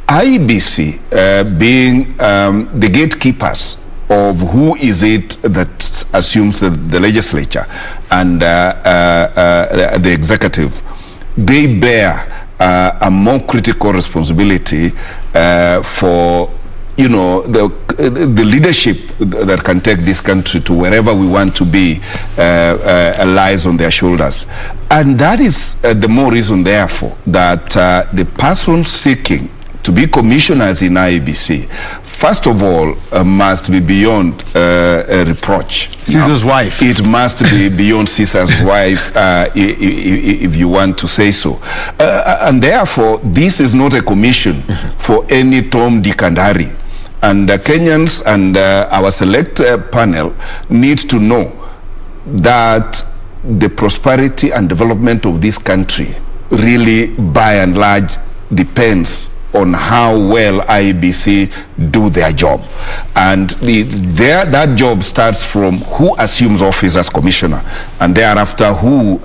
IEBC being the gatekeepers of who is it that assumes the legislature and the executive, they bear a more critical responsibility for the leadership that can take this country to wherever we want to be lies on their shoulders. And that is the more reason, therefore, that the person seeking to be commissioners in IEBC, first of all, must be beyond reproach. Caesar's wife. It must be beyond Caesar's wife, if you want to say so. And therefore, this is not a commission for any Tom, Dick, and Harry. And Kenyans and our select panel need to know that the prosperity and development of this country really, by and large, depends on how well IEBC do their job. And that job starts from who assumes office as commissioner, and thereafter who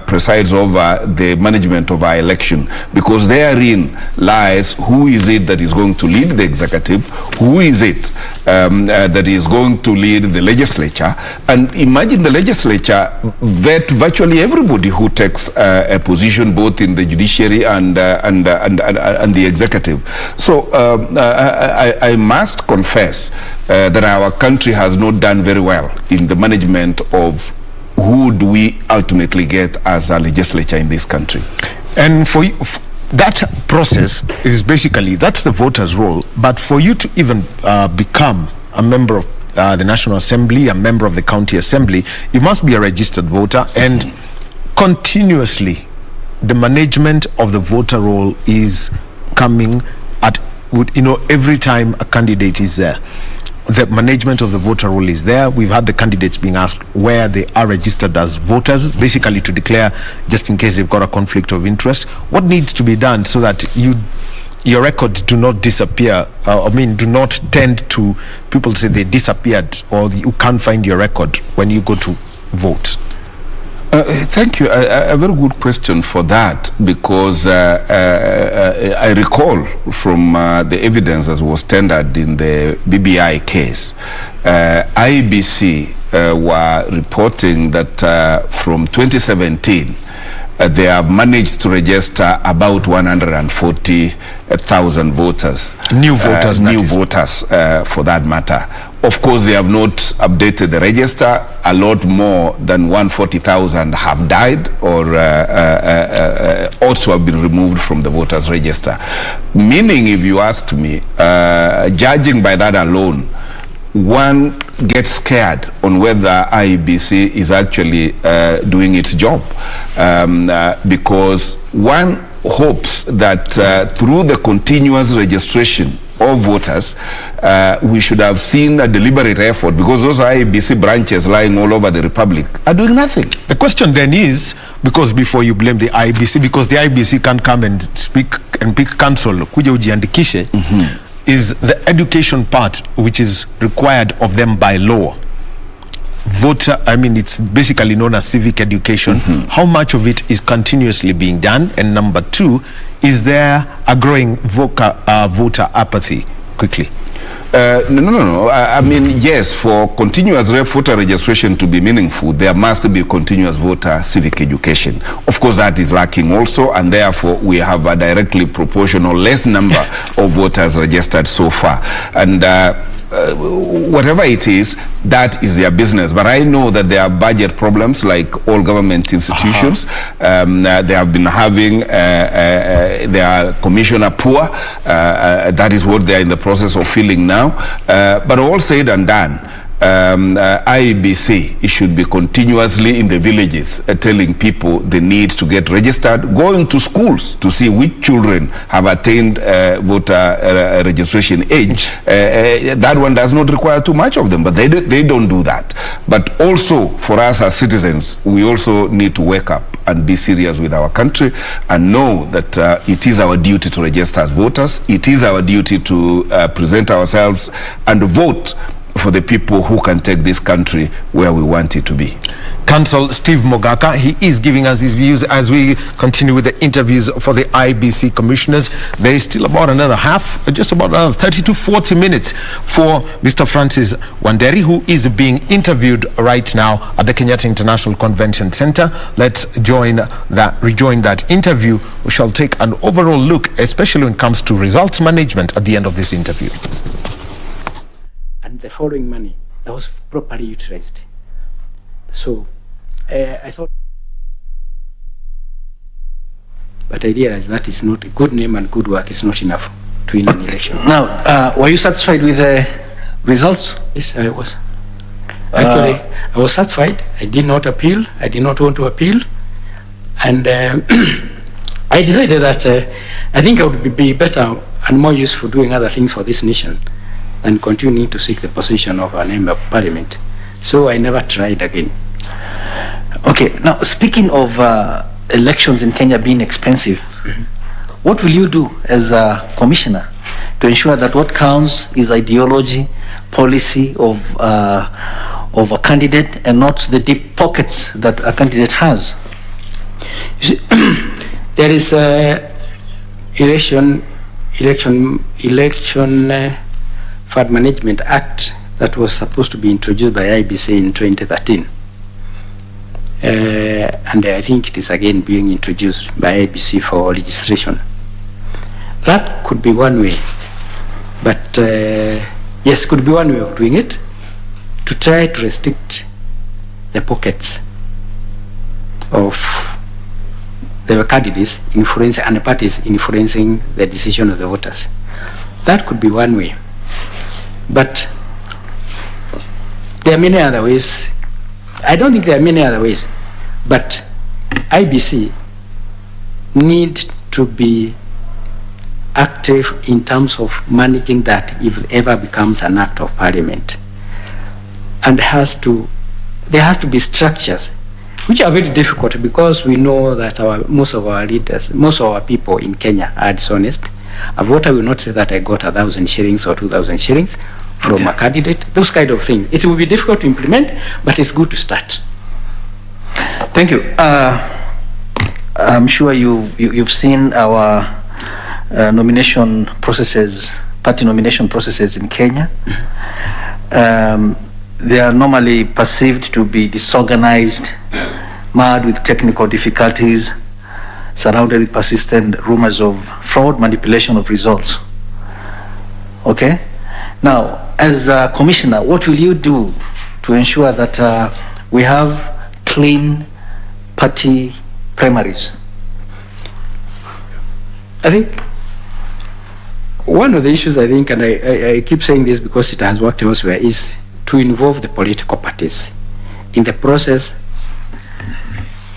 presides over the management of our election, because therein lies who is it that is going to lead the executive, who is it that is going to lead the legislature. And imagine the legislature vet virtually everybody who takes a position both in the judiciary and the executive. So I must confess that our country has not done very well in the management of who do we ultimately get as a legislature in this country. And for you, that process is basically, that's the voter's role. But for you to even become a member of the National Assembly, a member of the County Assembly, you must be a registered voter, and continuously the management of the voter roll is coming at, every time a candidate is there. The management of the voter roll is there. We've had the candidates being asked where they are registered as voters, basically to declare just in case they've got a conflict of interest. What needs to be done so that your records do not disappear, do not tend to, people say they disappeared or you can't find your record when you go to vote? Thank you. A very good question for that, because I recall from the evidence that was tendered in the BBI case, IEBC were reporting that from 2017, they have managed to register about 140,000 voters. New voters, for that matter. Of course, they have not updated the register. A lot more than 140,000 have died or ought to have been removed from the voters register. Meaning, if you ask me, judging by that alone, one gets scared on whether IEBC is actually doing its job, because one hopes that through the continuous registration of voters, we should have seen a deliberate effort, because those IEBC branches lying all over the Republic are doing nothing. The question then is, because before you blame the IEBC, because the IEBC can't come and speak and pick council, kuja ujiandikishe, is the education part which is required of them by law. It's basically known as civic education. How much of it is continuously being done? And number two, is there a growing voter apathy? Quickly. No. Yes, for continuous voter registration to be meaningful, there must be continuous voter civic education. Of course, that is lacking also, and therefore we have a directly proportional less number of voters registered so far. And whatever it is, that is their business. But I know that there are budget problems like all government institutions. They have been having their commissioner poor. That is what they are in the process of filling now. But all said and done, IEBC, it should be continuously in the villages telling people they need to get registered, going to schools to see which children have attained voter registration age. That one does not require too much of them, but they don't do that. But also for us as citizens, we also need to wake up and be serious with our country and know that it is our duty to register as voters. It is our duty to present ourselves and vote for the people who can take this country where we want it to be. Council Steve Mogaka, he is giving us his views as we continue with the interviews for the IEBC commissioners. There is still about another just about another 30 to 40 minutes for Mr. Francis Wanderi, who is being interviewed right now at the Kenyatta International Convention Center. Let's rejoin that interview. We shall take an overall look, especially when it comes to results management at the end of this interview. And the following money that was properly utilized. So I thought, but I realized that is not a good name, and good work is not enough to win an election. Now, were you satisfied with the results? Yes, I was. Actually, I was satisfied. I did not appeal. I did not want to appeal. And I decided that I think I would be better and more useful doing other things for this nation than continuing to seek the position of a member of parliament. So I never tried again. Okay, now speaking of elections in Kenya being expensive, what will you do as a commissioner to ensure that what counts is ideology, policy of a candidate and not the deep pockets that a candidate has? You see, there is election Fund Management Act that was supposed to be introduced by IEBC in 2013. And I think it is again being introduced by IEBC for legislation. That could be one way, but yes, could be one way of doing it, to try to restrict the pockets of the candidates and the parties influencing the decision of the voters. That could be one way. But There are many other ways. I don't think there are many other ways, but IEBC need to be active in terms of managing that if it ever becomes an act of parliament. And there has to be structures which are very difficult because we know that most of our leaders, most of our people in Kenya are dishonest. A voter will not say that I got 1,000 shillings or 2,000 shillings from a candidate, those kind of things. It will be difficult to implement, but it's good to start. Thank you. I'm sure you've seen our nomination processes, party nomination processes in Kenya. They are normally perceived to be disorganized, marred with technical difficulties, surrounded with persistent rumors of fraud, manipulation of results. Okay? Now, as a commissioner, what will you do to ensure that we have clean party primaries? I think one of the issues, I think, and I keep saying this because it has worked elsewhere, is to involve the political parties in the process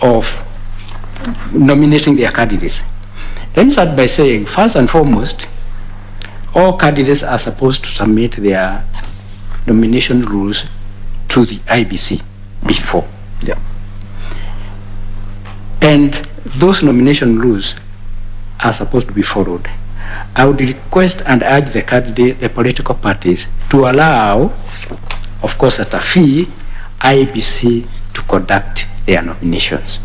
of nominating their candidates. Let me start by saying, first and foremost, all candidates are supposed to submit their nomination rules to the IEBC before. Yeah. And those nomination rules are supposed to be followed. I would request and urge the candidate, the political parties, to allow, of course at a fee, IEBC to conduct their nominations,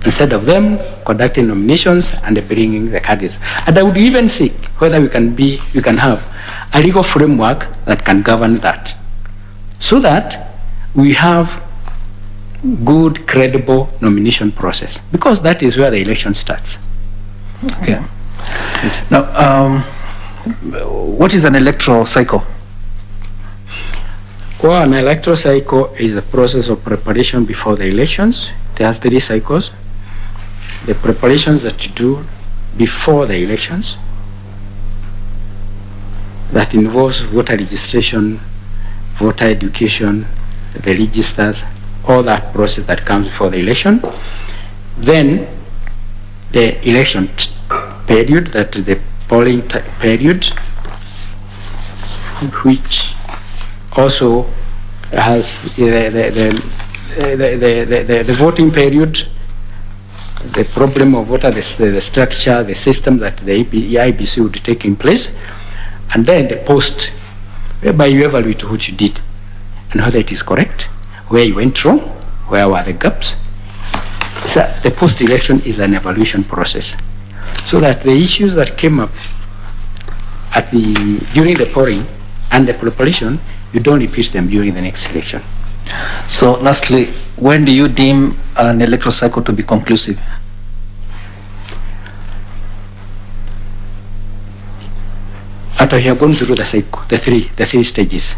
instead of them conducting nominations and bringing the candidates. And I would even seek whether we can have a legal framework that can govern that, so that we have good, credible nomination process, because that is where the election starts. Okay. Now, what is an electoral cycle? Well, an electoral cycle is a process of preparation before the elections. It has 3 cycles. The preparations that you do before the elections, that involves voter registration, voter education, the registers, all that process that comes before the election. Then the election period, that is the polling period, which also has the voting period, the problem of what are the structure, the system that the IEBC would take in place, and then the post, whereby you evaluate what you did and whether it is correct, where you went wrong, where were the gaps. So the post-election is an evaluation process, so that the issues that came up during the polling and the preparation, you don't repeat them during the next election. So lastly, when do you deem an electoral cycle to be conclusive? After you have gone through the cycle, the three stages,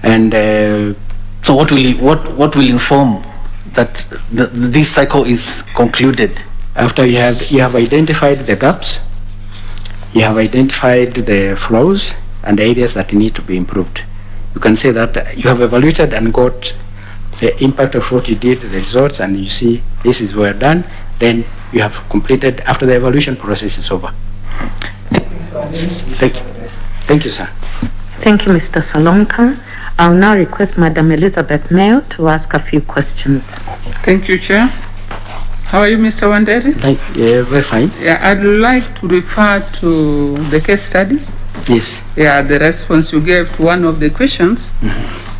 and so what will inform that this cycle is concluded? After you have identified the gaps, you have identified the flaws and the areas that need to be improved. You can say that you have evaluated and got the impact of what you did, the results, and you see this is well done. Then you have completed after the evaluation process is over. Thank you. Thank you, sir. Thank you, Mr. Salonka. I'll now request Madam Elizabeth Mayo to ask a few questions. Thank you, Chair. How are you, Mr. Wanderi? Yeah, very fine. Yeah, I'd like to refer to the case study. Yes. Yeah, the response you gave to one of the questions,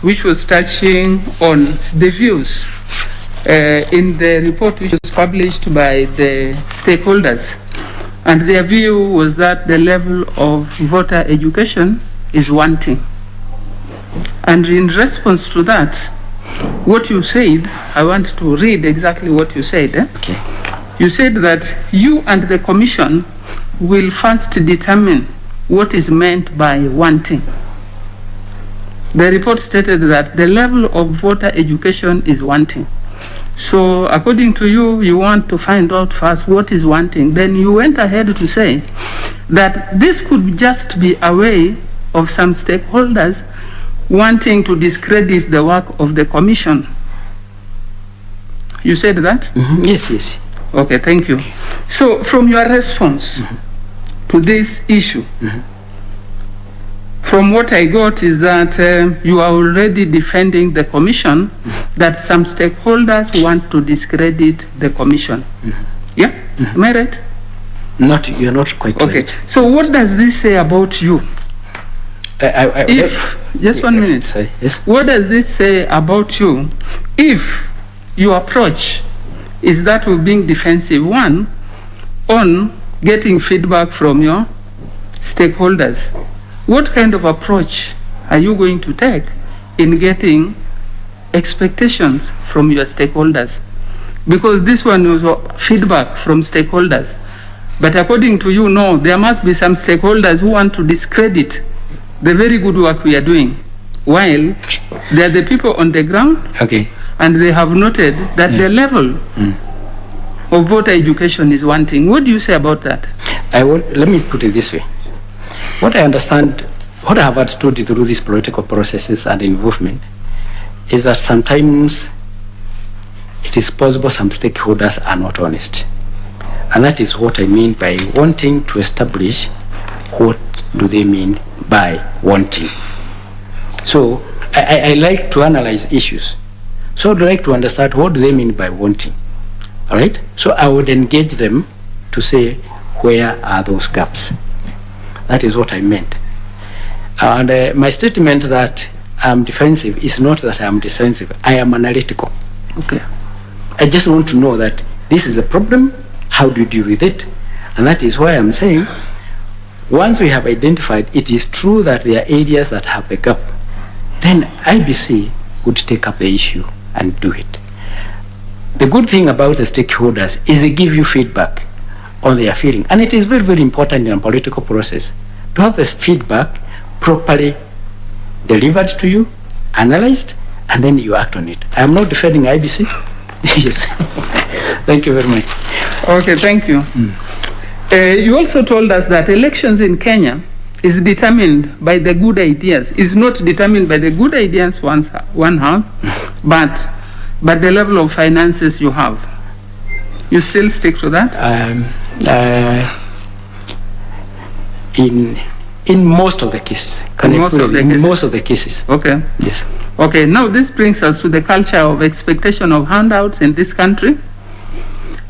which was touching on the views in the report which was published by the stakeholders. And their view was that the level of voter education is wanting. And in response to that, what you said, I want to read exactly what you said. Okay. You said that you and the Commission will first determine what is meant by wanting. The report stated that the level of voter education is wanting. So according to you, you want to find out first what is wanting. Then you went ahead to say that this could just be a way of some stakeholders wanting to discredit the work of the commission. You said that? Yes, yes. Okay, thank you. So from your response to this issue, from what I got is that you are already defending the commission, that some stakeholders want to discredit the commission. Yeah? Am I right? You're not quite okay. right. So what does this say about you? Just 1 minute. Yes. What does this say about you if your approach is that of being defensive, one, on getting feedback from your stakeholders? What kind of approach are you going to take in getting expectations from your stakeholders? Because this one was feedback from stakeholders. But according to you, no, there must be some stakeholders who want to discredit the very good work we are doing, while they are the people on the ground, and they have noted that the level of voter education is wanting. What do you say about that? Let me put it this way. What I understand, what I have understood through these political processes and involvement is that sometimes it is possible some stakeholders are not honest. And that is what I mean by wanting to establish what do they mean by wanting. So I like to analyze issues. So I'd like to understand what do they mean by wanting. All right? So I would engage them to say, where are those gaps? That is what I meant. And my statement that I'm defensive is not that I'm defensive. I am analytical. Okay. I just want to know that this is the problem. How do you deal with it? And that is why I'm saying, once we have identified it is true that there are areas that have the gap, then IBC would take up the issue and do it. The good thing about the stakeholders is they give you feedback on their feeling. And it is very, very important in a political process to have this feedback properly delivered to you, analyzed, and then you act on it. I am not defending IBC. Yes. Thank you very much. Okay, thank you. You also told us that elections in Kenya is determined by the good ideas. It's not determined by the good ideas one have, but the level of finances you have. You still stick to that? In most of the cases. In most of the cases. Okay. Yes. Okay, now this brings us to the culture of expectation of handouts in this country.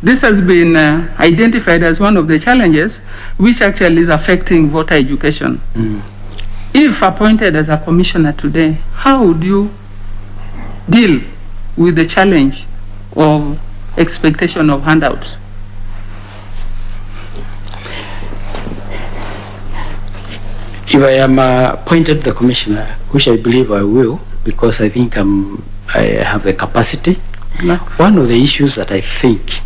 This has been identified as one of the challenges which actually is affecting voter education. If appointed as a commissioner today, how would you deal with the challenge of expectation of handouts? If I am appointed the commissioner, which I believe I will, because I think I have the capacity, one of the issues that I think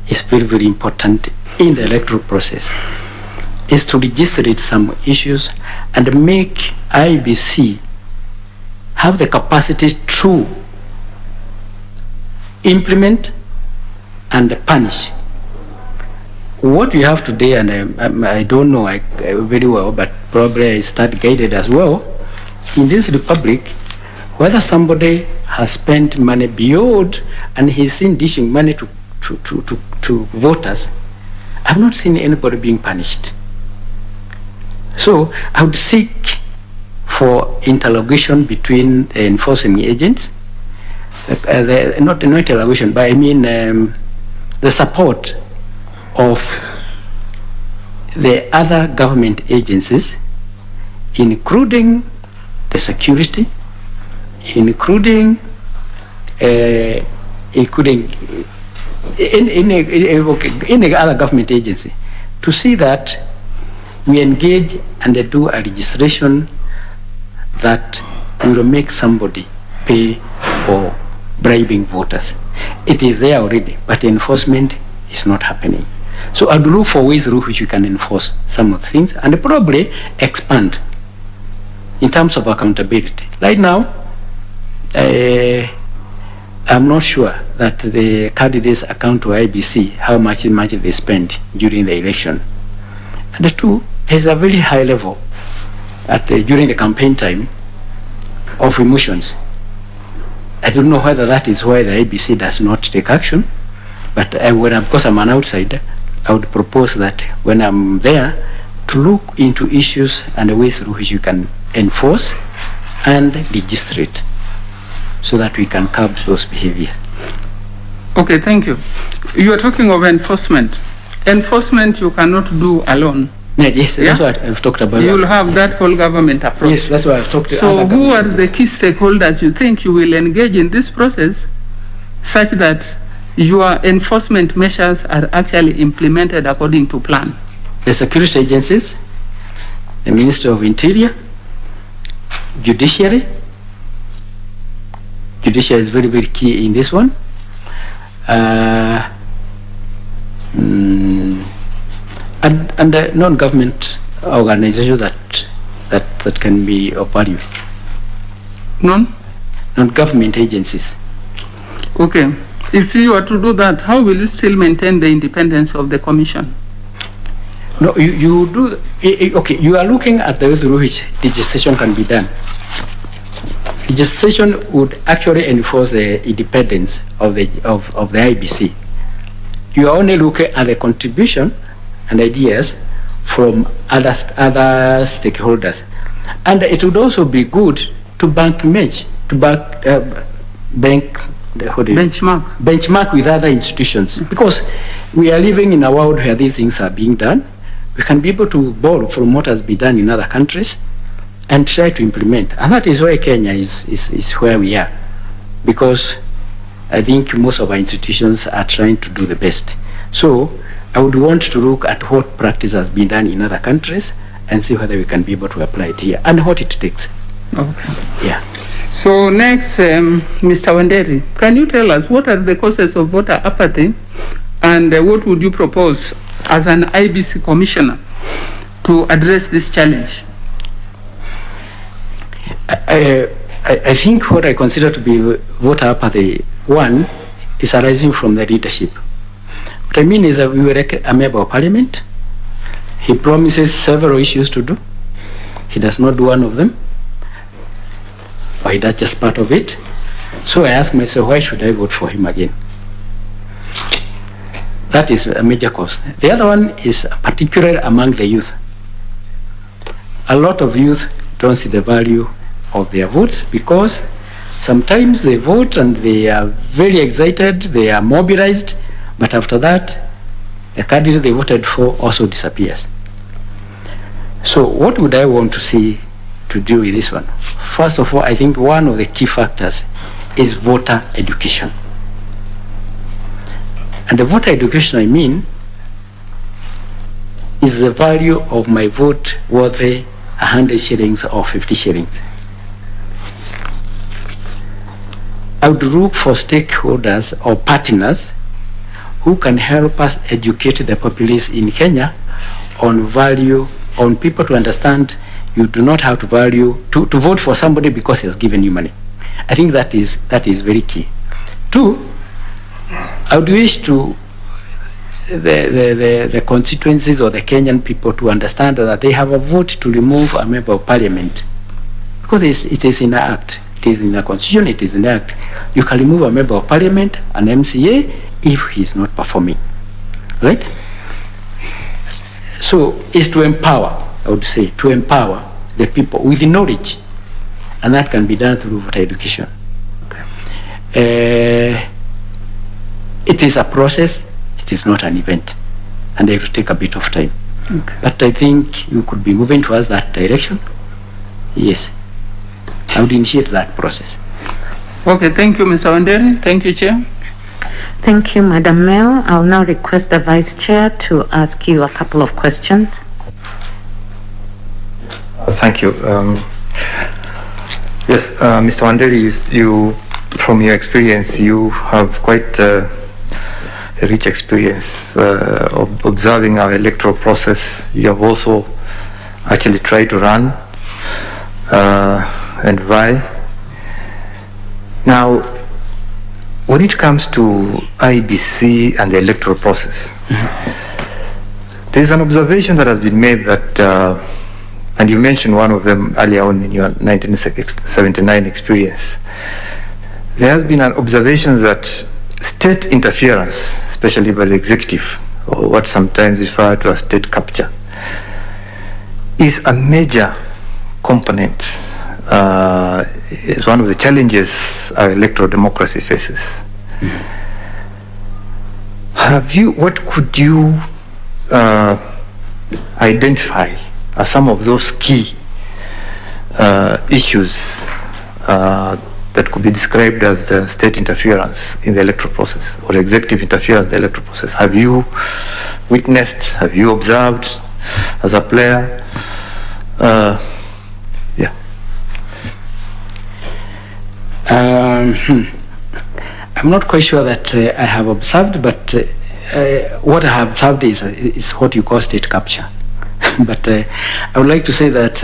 is very, very important in the electoral process is to legislate some issues and make IEBC have the capacity to implement and punish. What we have today, and I don't know very well, but probably I start guided as well, in this republic, whether somebody has spent money beyond and he's seen dishing money to voters, I've not seen anybody being punished. So I would seek for interrogation between the enforcing agents, not interrogation, but I mean the support of the other government agencies, including the security, including any other government agency, to see that we engage and do a registration that will make somebody pay for bribing voters. It is there already, but enforcement is not happening. So I'd look for ways through which we can enforce some of the things and probably expand in terms of accountability. Right now, I'm not sure that the candidates account to IEBC how much they spend during the election. And two, there's a very high level during the campaign time of emotions. I don't know whether that is why the IEBC does not take action, but because I'm an outsider, I would propose that when I'm there to look into issues and the ways through which we can enforce and legislate so that we can curb those behaviors. Okay, thank you. You are talking of enforcement. Enforcement you cannot do alone. Yes, that's what I've talked about. You will have that whole government approach. Yes, that's what I've talked about. So who are the key stakeholders you think you will engage in this process such that your enforcement measures are actually implemented according to plan? The security agencies, the Ministry of Interior, Judiciary. Judiciary is very, very key in this one. And the non-government organizations that can be of value. Non-government agencies. Okay. If you are to do that, how will you still maintain the independence of the commission? No, you do. Okay, you are looking at the way through which legislation can be done. Legislation would actually enforce the independence of the IEBC. You are only looking at the contribution and ideas from other stakeholders, and it would also be good to benchmark with other institutions, because we are living in a world where these things are being done. We can be able to borrow from what has been done in other countries and try to implement. And that is why Kenya is where we are, because I think most of our institutions are trying to do the best. So I would want to look at what practice has been done in other countries and see whether we can be able to apply it here and what it takes. Okay. Yeah. So next, Mr. Wanderi, can you tell us what are the causes of voter apathy, and what would you propose as an IEBC commissioner to address this challenge? I think what I consider to be voter apathy, one, is arising from the leadership. What I mean is that we were a member of parliament. He promises several issues to do. He does not do one of them, or he does just part of it. So I ask myself, why should I vote for him again? That is a major cause. The other one is particularly among the youth. A lot of youth don't see the value of their votes, because sometimes they vote and they are very excited, they are mobilized, but after that, the candidate they voted for also disappears. So what would I want to see to do with this one? First of all, I think one of the key factors is voter education. And the voter education I mean is the value of my vote worth 100 shillings or 50 shillings. I would look for stakeholders or partners who can help us educate the populace in Kenya on value, on people to understand you do not have to to vote for somebody because he has given you money. I think that is very key. Two, I would wish to the constituencies or the Kenyan people to understand that they have a vote to remove a member of parliament, because it is in the act, it is in the constitution, it is in the act. You can remove a member of parliament, an MCA, if he is not performing, right? So it's to empower, I would say, to empower the people with knowledge, and that can be done through voter education. Okay. It is a process, it is not an event, and it will take a bit of time. Okay. But I think you could be moving towards that direction. Yes, I would initiate that process. Okay, thank you, Mr. Wanderi. Thank you, Chair. Thank you, Madam Mayor. I'll now request the Vice Chair to ask you a couple of questions. Thank you. Yes, Mr. Wanderi, you, from your experience, you have quite a rich experience of observing our electoral process. You have also actually tried to run and vie. Now, when it comes to IEBC and the electoral process, there is an observation that has been made that and you mentioned one of them earlier on in your 1979 experience. There has been an observation that state interference, especially by the executive, or what sometimes referred to as state capture, is a major component. Is one of the challenges our electoral democracy faces. What could you identify as some of those key issues that could be described as the state interference in the electoral process, or executive interference in the electoral process? Have you witnessed, have you observed as a player? I'm not quite sure that I have observed, but what I have observed is what you call state capture. But I would like to say that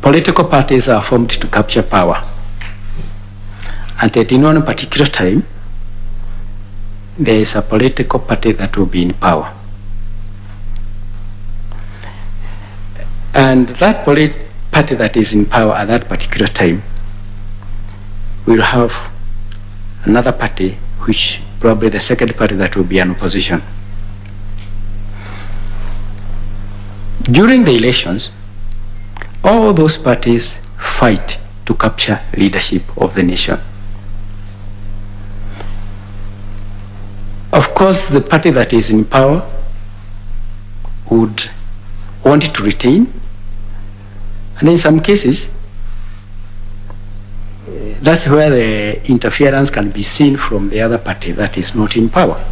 political parties are formed to capture power. And at one particular time, there is a political party that will be in power. And that party that is in power at that particular time will have another party, which probably the second party that will be an opposition. During the elections, all those parties fight to capture leadership of the nation. Of course, the party that is in power would want to retain, and in some cases, that's where the interference can be seen from the other party that is not in power.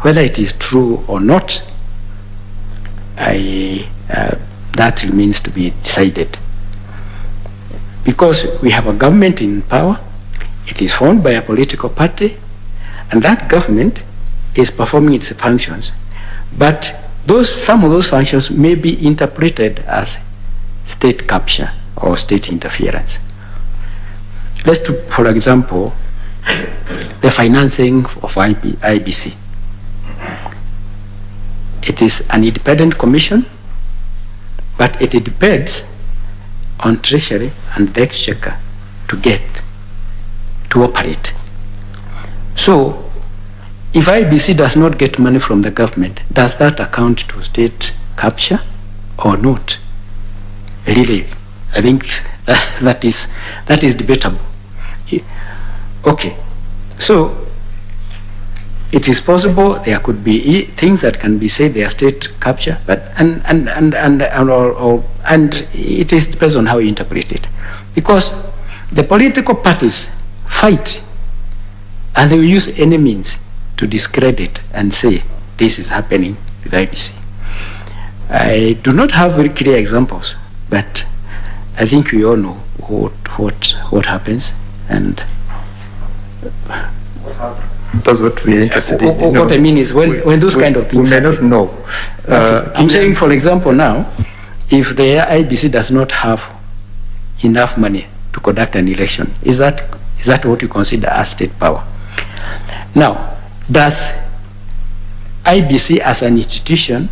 Whether it is true or not, that remains to be decided. Because we have a government in power, it is formed by a political party, and that government is performing its functions. But some of those functions may be interpreted as state capture or state interference. Let's take, for example, the financing of IEBC. It is an independent commission, but it depends on Treasury and the Exchequer to operate. So, if IEBC does not get money from the government, does that account to state capture or not? Really, I think that is debatable. Okay, so it is possible there could be things that can be said they are state capture, but and it is depends on how you interpret it, because the political parties fight and they will use any means to discredit and say this is happening with IEBC. I do not have very clear examples, but I think we all know what happens, and that's what we are interested in. What I mean is when those kind of things happen. We may not know. I'm saying, for example, now, if the IEBC does not have enough money to conduct an election, is that what you consider as state power? Now, does IEBC as an institution,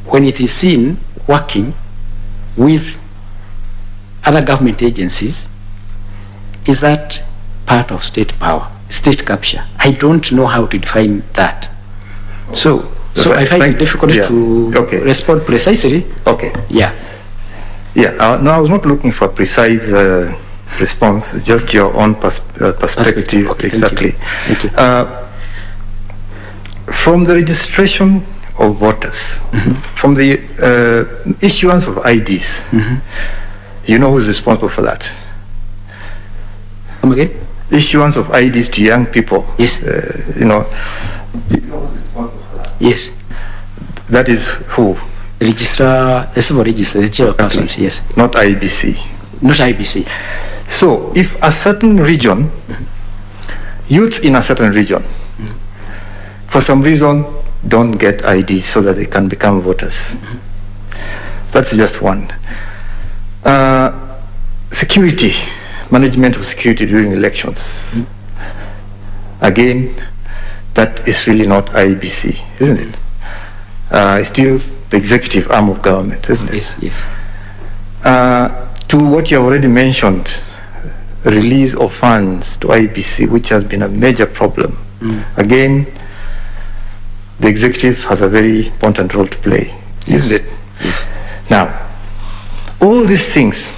when it is seen working with other government agencies, is that part of state power, state capture? I don't know how to define that. So I find it difficult to respond precisely. Okay. Yeah. Yeah. No, I was not looking for a precise response. It's just your own perspective. Okay, exactly. Thank you. From the registration of voters, from the issuance of IDs, you know who's responsible for that? Come again? Issuance of IDs to young people. Yes. You know who's responsible for that? Yes. That is who? Registrar, the civil register, the chair of persons, yes. Not IEBC. Not IEBC. So, if a certain region, youths in a certain region, for some reason don't get IDs so that they can become voters, that's just one. Security, management of security during elections. Again, that is really not IEBC, isn't it? is still the executive arm of government, isn't it? Yes, yes. To what you have already mentioned, release of funds to IEBC, which has been a major problem. Again, the executive has a very important role to play, isn't it? Yes. Now, all these things,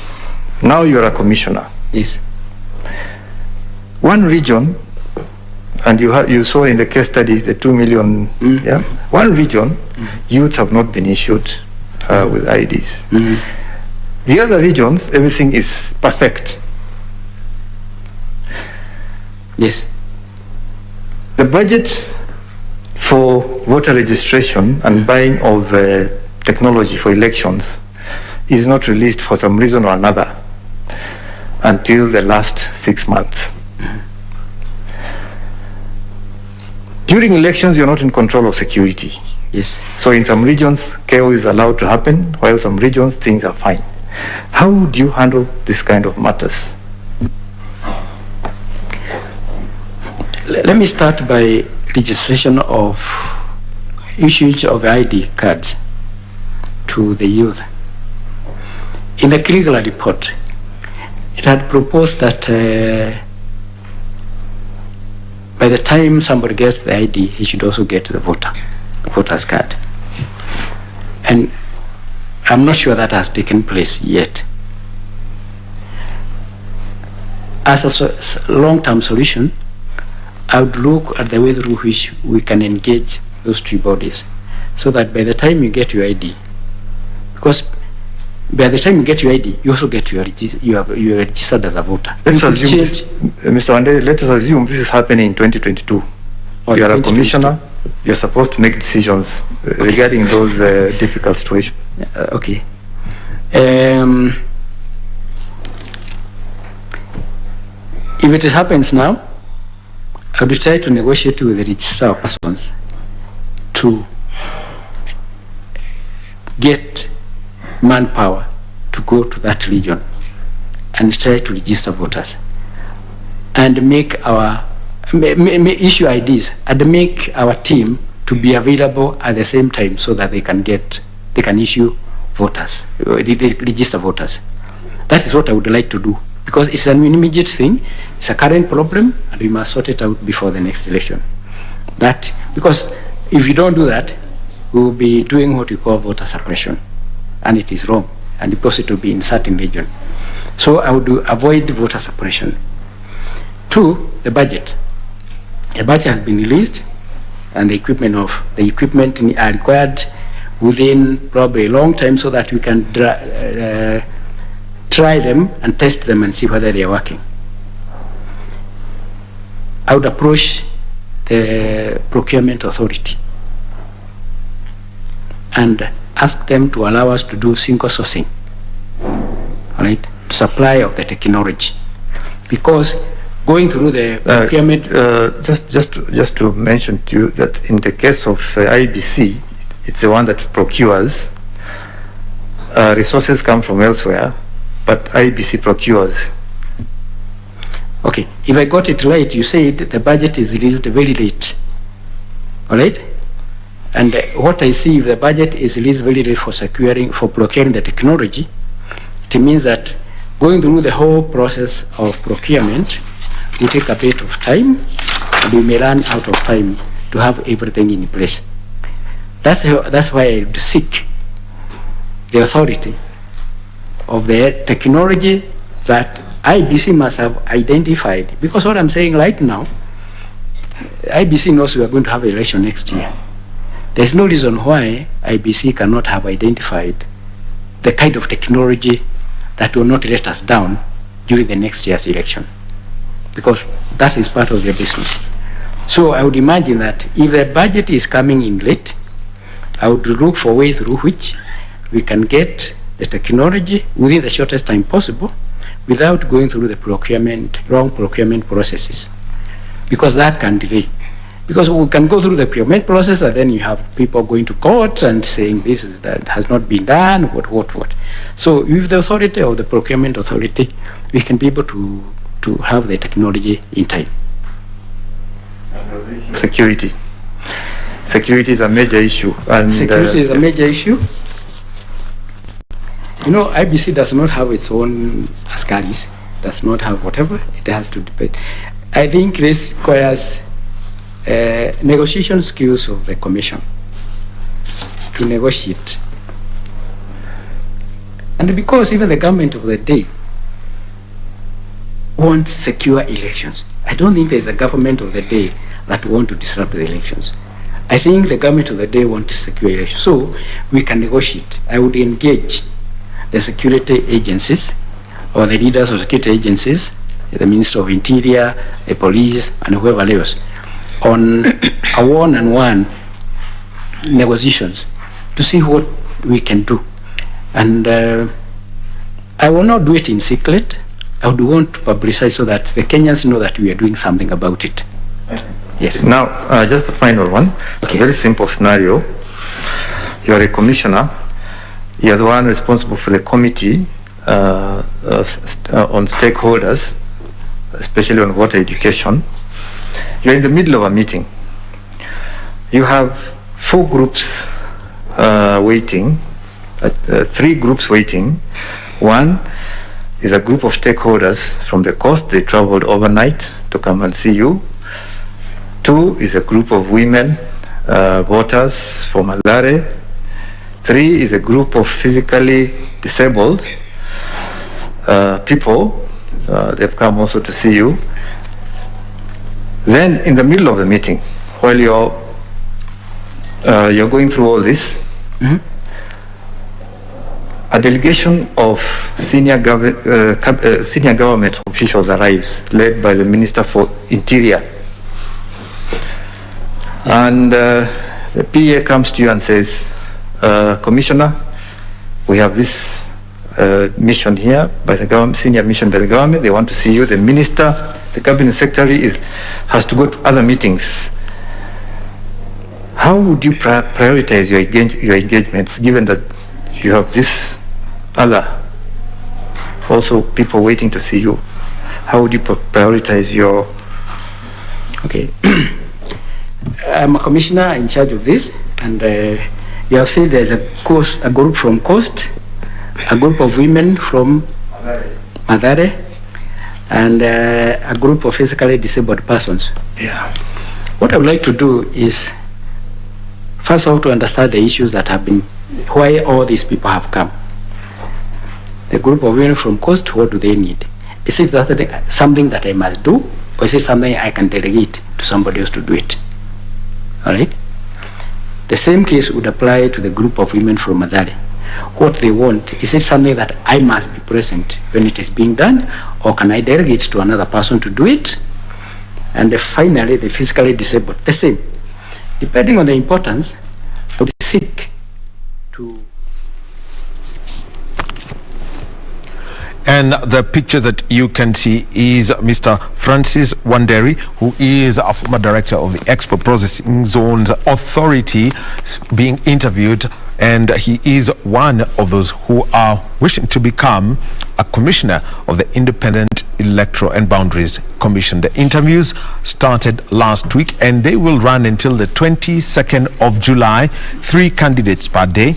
now you are a commissioner. Yes. One region, and you saw in the case study the 2 million, yeah? One region, youths have not been issued with IDs. The other regions, everything is perfect. Yes. The budget for voter registration and buying of technology for elections is not released for some reason or another until the last 6 months. During elections, you're not in control of security. Yes. So in some regions, chaos is allowed to happen, while some regions, things are fine. How do you handle this kind of matters? Let me start by registration of issues of ID cards to the youth. In the Kriegler report, it had proposed that by the time somebody gets the ID, he should also get the voter's card. And I'm not sure that has taken place yet. As a long-term solution, I would look at the way through which we can engage those two bodies, so that by the time you get your ID, because by the time you get your ID, you also get you're registered as a voter. Let's assume, Mr. Wanderi, let us assume this is happening in 2022. You are a commissioner, you're supposed to make decisions regarding those difficult situations. Okay. If it happens now, I would try to negotiate with the registrar of persons to get manpower to go to that region and try to register voters and make our issue IDs and make our team to be available at the same time so that they can issue voters, register voters. That is what I would like to do, because it's an immediate thing, it's a current problem, and we must sort it out before the next election. Because if you don't do that, we will be doing what we call voter suppression, and it is wrong, and because it will be in certain region. So I would avoid voter suppression. 2, the budget. The budget has been released, and the equipment are required within probably a long time so that we can try them and test them and see whether they are working. I would approach the procurement authority and ask them to allow us to do single sourcing, all right, supply of the technology, because going through the procurement. Just to mention to you that in the case of IEBC, it's the one that procures. Resources come from elsewhere, but IEBC procures. Okay, if I got it right, you said the budget is released very late, all right? And what I see, if the budget is released very late for procuring the technology, it means that going through the whole process of procurement will take a bit of time, and we may run out of time to have everything in place. That's why I would seek the authority of the technology that IEBC must have identified. Because what I'm saying right now, IEBC knows we are going to have an election next year. There's no reason why IEBC cannot have identified the kind of technology that will not let us down during the next year's election, because that is part of their business. So I would imagine that if the budget is coming in late, I would look for ways through which we can get the technology within the shortest time possible without going through the wrong procurement processes, because that can delay. Because we can go through the procurement process and then you have people going to court and saying that has not been done, what. So with the authority of the procurement authority, we can be able to have the technology in time. Security. security is a major issue. And security is a major issue. You know, IBC does not have its own askaris, does not have whatever, it has to depend. I think this requires negotiation skills of the commission to negotiate. And because even the government of the day wants secure elections, I don't think there's a government of the day that want to disrupt the elections. I think the government of the day wants secure elections. So we can negotiate. I would engage the security agencies or the leaders of security agencies, the Minister of Interior, the police, and whoever else, on a one-on-one negotiations to see what we can do. And I will not do it in secret. I would want to publicize so that the Kenyans know that we are doing something about it. Yes. Now, just a final one. Okay. A very simple scenario. You are a commissioner. You are the one responsible for the committee on stakeholders, especially on water education. You are in the middle of a meeting. You have 4 groups waiting, 3 groups waiting. One is a group of stakeholders from the coast. They traveled overnight to come and see you. 2 is a group of women voters from Wanderi. 3 is a group of physically disabled people. They've come also to see you. Then in the middle of the meeting, while you're going through all this, a delegation of senior government officials arrives, led by the Minister for Interior. And the PA comes to you and says, Commissioner, we have this mission here by the government, senior mission by the government. They want to see you. The minister, the cabinet secretary has to go to other meetings. How would you prioritize your engagements, given that you have this other also people waiting to see you? How would you prioritize your... Okay. I'm a commissioner in charge of this, and you have said there's a group from Coast, a group of women from Wanderi, and a group of physically disabled persons. Yeah. What I would like to do is, first of all, to understand the issues that have been, why all these people have come. The group of women from Coast, what do they need? Is it that something that I must do, or is it something I can delegate to somebody else to do it? All right? The same case would apply to the group of women from Wanderi. What they want, is it something that I must be present when it is being done, or can I delegate to another person to do it? And finally, the physically disabled, the same. Depending on the importance, I would seek to... And the picture that you can see is Mr. Francis Wanderi, who is a former director of the Export Processing Zones Authority, being interviewed, and he is one of those who are wishing to become a commissioner of the Independent Electoral and Boundaries Commission. The interviews started last week, and they will run until the 22nd of July, 3 candidates per day,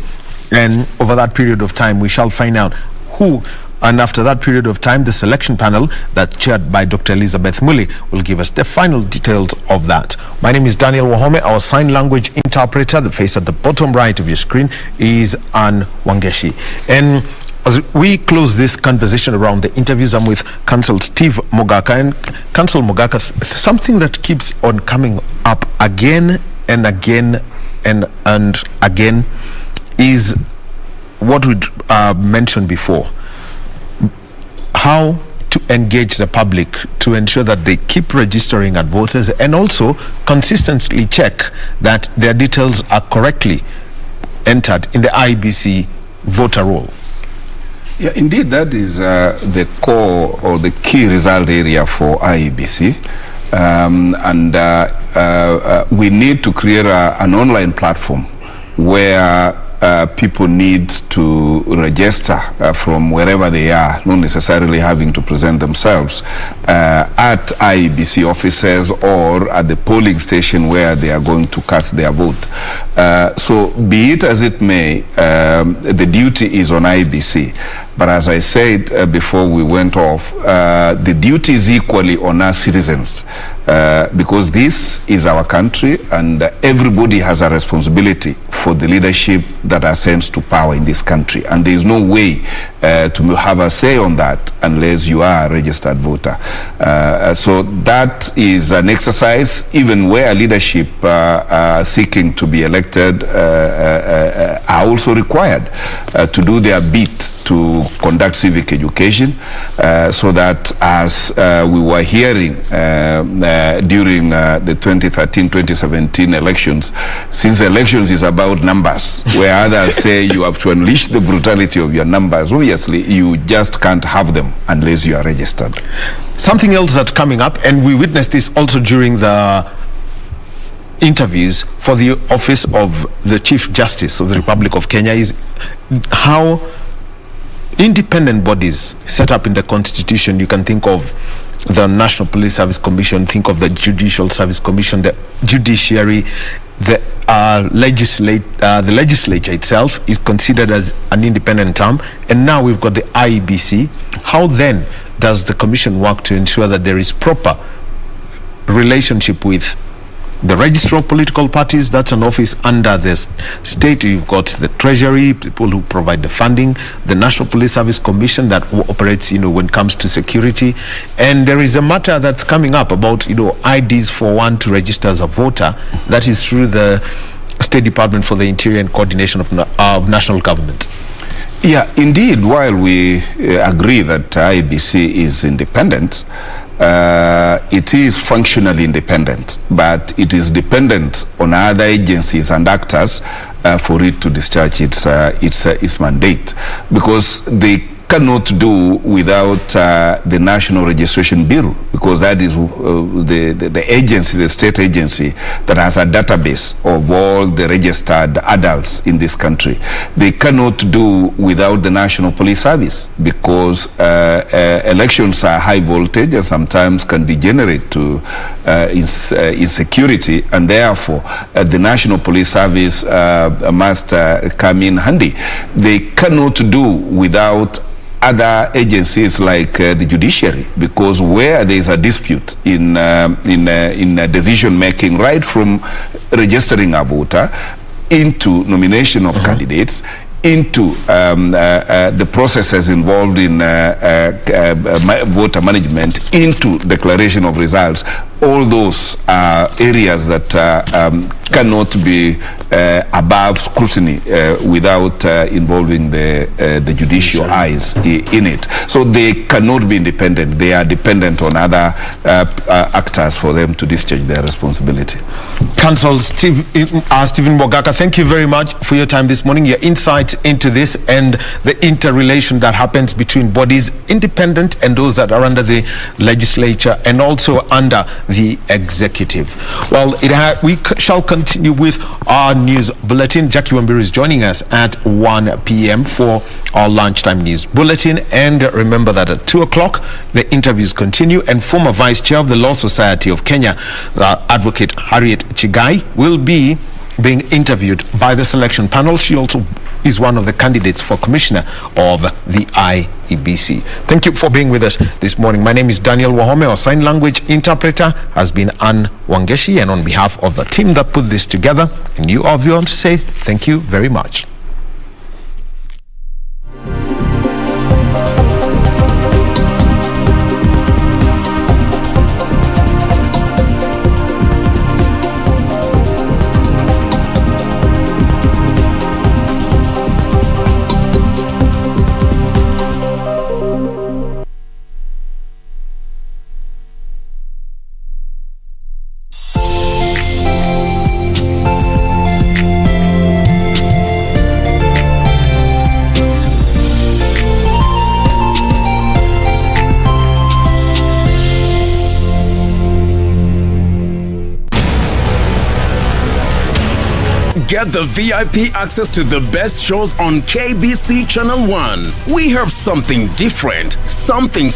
and over that period of time we shall find out who. And after that period of time, the selection panel that's chaired by Dr. Elizabeth Muli will give us the final details of that. My name is Daniel Wahome. Our sign language interpreter, the face at the bottom right of your screen, is Ann Wangeshi. And as we close this conversation around the interviews, I'm with Council Steve Mogaka. And Council Mogaka, something that keeps on coming up again and again and again is what we mentioned before. How to engage the public to ensure that they keep registering at voters, and also consistently check that their details are correctly entered in the IEBC voter roll. Yeah, indeed, that is the core or the key result area for IEBC. We need to create an online platform where people need to register from wherever they are, not necessarily having to present themselves at IEBC offices or at the polling station where they are going to cast their vote. So be it as it may, the duty is on IEBC. But as I said before we went off, the duty is equally on us citizens, because this is our country and everybody has a responsibility for the leadership that ascends to power in this country. And there is no way to have a say on that unless you are a registered voter. So that is an exercise, even where leadership seeking to be elected are also required to do their bit to conduct civic education, so that as we were hearing during the 2013-2017 elections, since elections is about numbers, where others say you have to unleash the brutality of your numbers, obviously you just can't have them unless you are registered. Something else that's coming up, and we witnessed this also during the interviews for the office of the Chief Justice of the Republic of Kenya, is how independent bodies set up in the Constitution. You can think of the National Police Service Commission, think of the Judicial Service Commission, the judiciary, the legislature itself is considered as an independent arm, and now we've got the IEBC. How then does the Commission work to ensure that there is proper relationship with the Register of Political Parties? That's an office under this state. You've got the Treasury, people who provide the funding, the National Police Service Commission that operates, when it comes to security. And there is a matter that's coming up about, IDs for one to register as a voter. That is through the State Department for the Interior and Coordination of National Government. Yeah, indeed, while we agree that IEBC is independent, it is functionally independent, but it is dependent on other agencies and actors for it to discharge its mandate, because they cannot do without the National Registration Bureau, because that is the agency, the state agency that has a database of all the registered adults in this country. They cannot do without the National Police Service, because elections are high voltage and sometimes can degenerate to insecurity, and therefore the National Police Service must come in handy. They cannot do without other agencies like the judiciary, because where there is a dispute in decision making, right from registering a voter into nomination of candidates, into the processes involved in voter management, into declaration of results, all those are areas that cannot be above scrutiny without involving the judicial eyes in it. So they cannot be independent. They are dependent on other actors for them to discharge their responsibility. Counsel Stephen Mogaka, thank you very much for your time this morning, your insights into this and the interrelation that happens between bodies independent and those that are under the legislature and also under the executive. Well, we shall continue with our news bulletin. Jackie Wanderi is joining us at 1 p.m. for our lunchtime news bulletin. And remember that at 2 o'clock, the interviews continue, and former Vice Chair of the Law Society of Kenya, Advocate Harriet Chigai, will be being interviewed by the selection panel. She also is one of the candidates for Commissioner of the IEBC. Thank you for being with us this morning. My name is Daniel Wahome. Our sign language interpreter has been Ann Wangeshi, and on behalf of the team that put this together, and you, all, want to say thank you very much. Get the VIP access to the best shows on KBC Channel 1. We have something different, something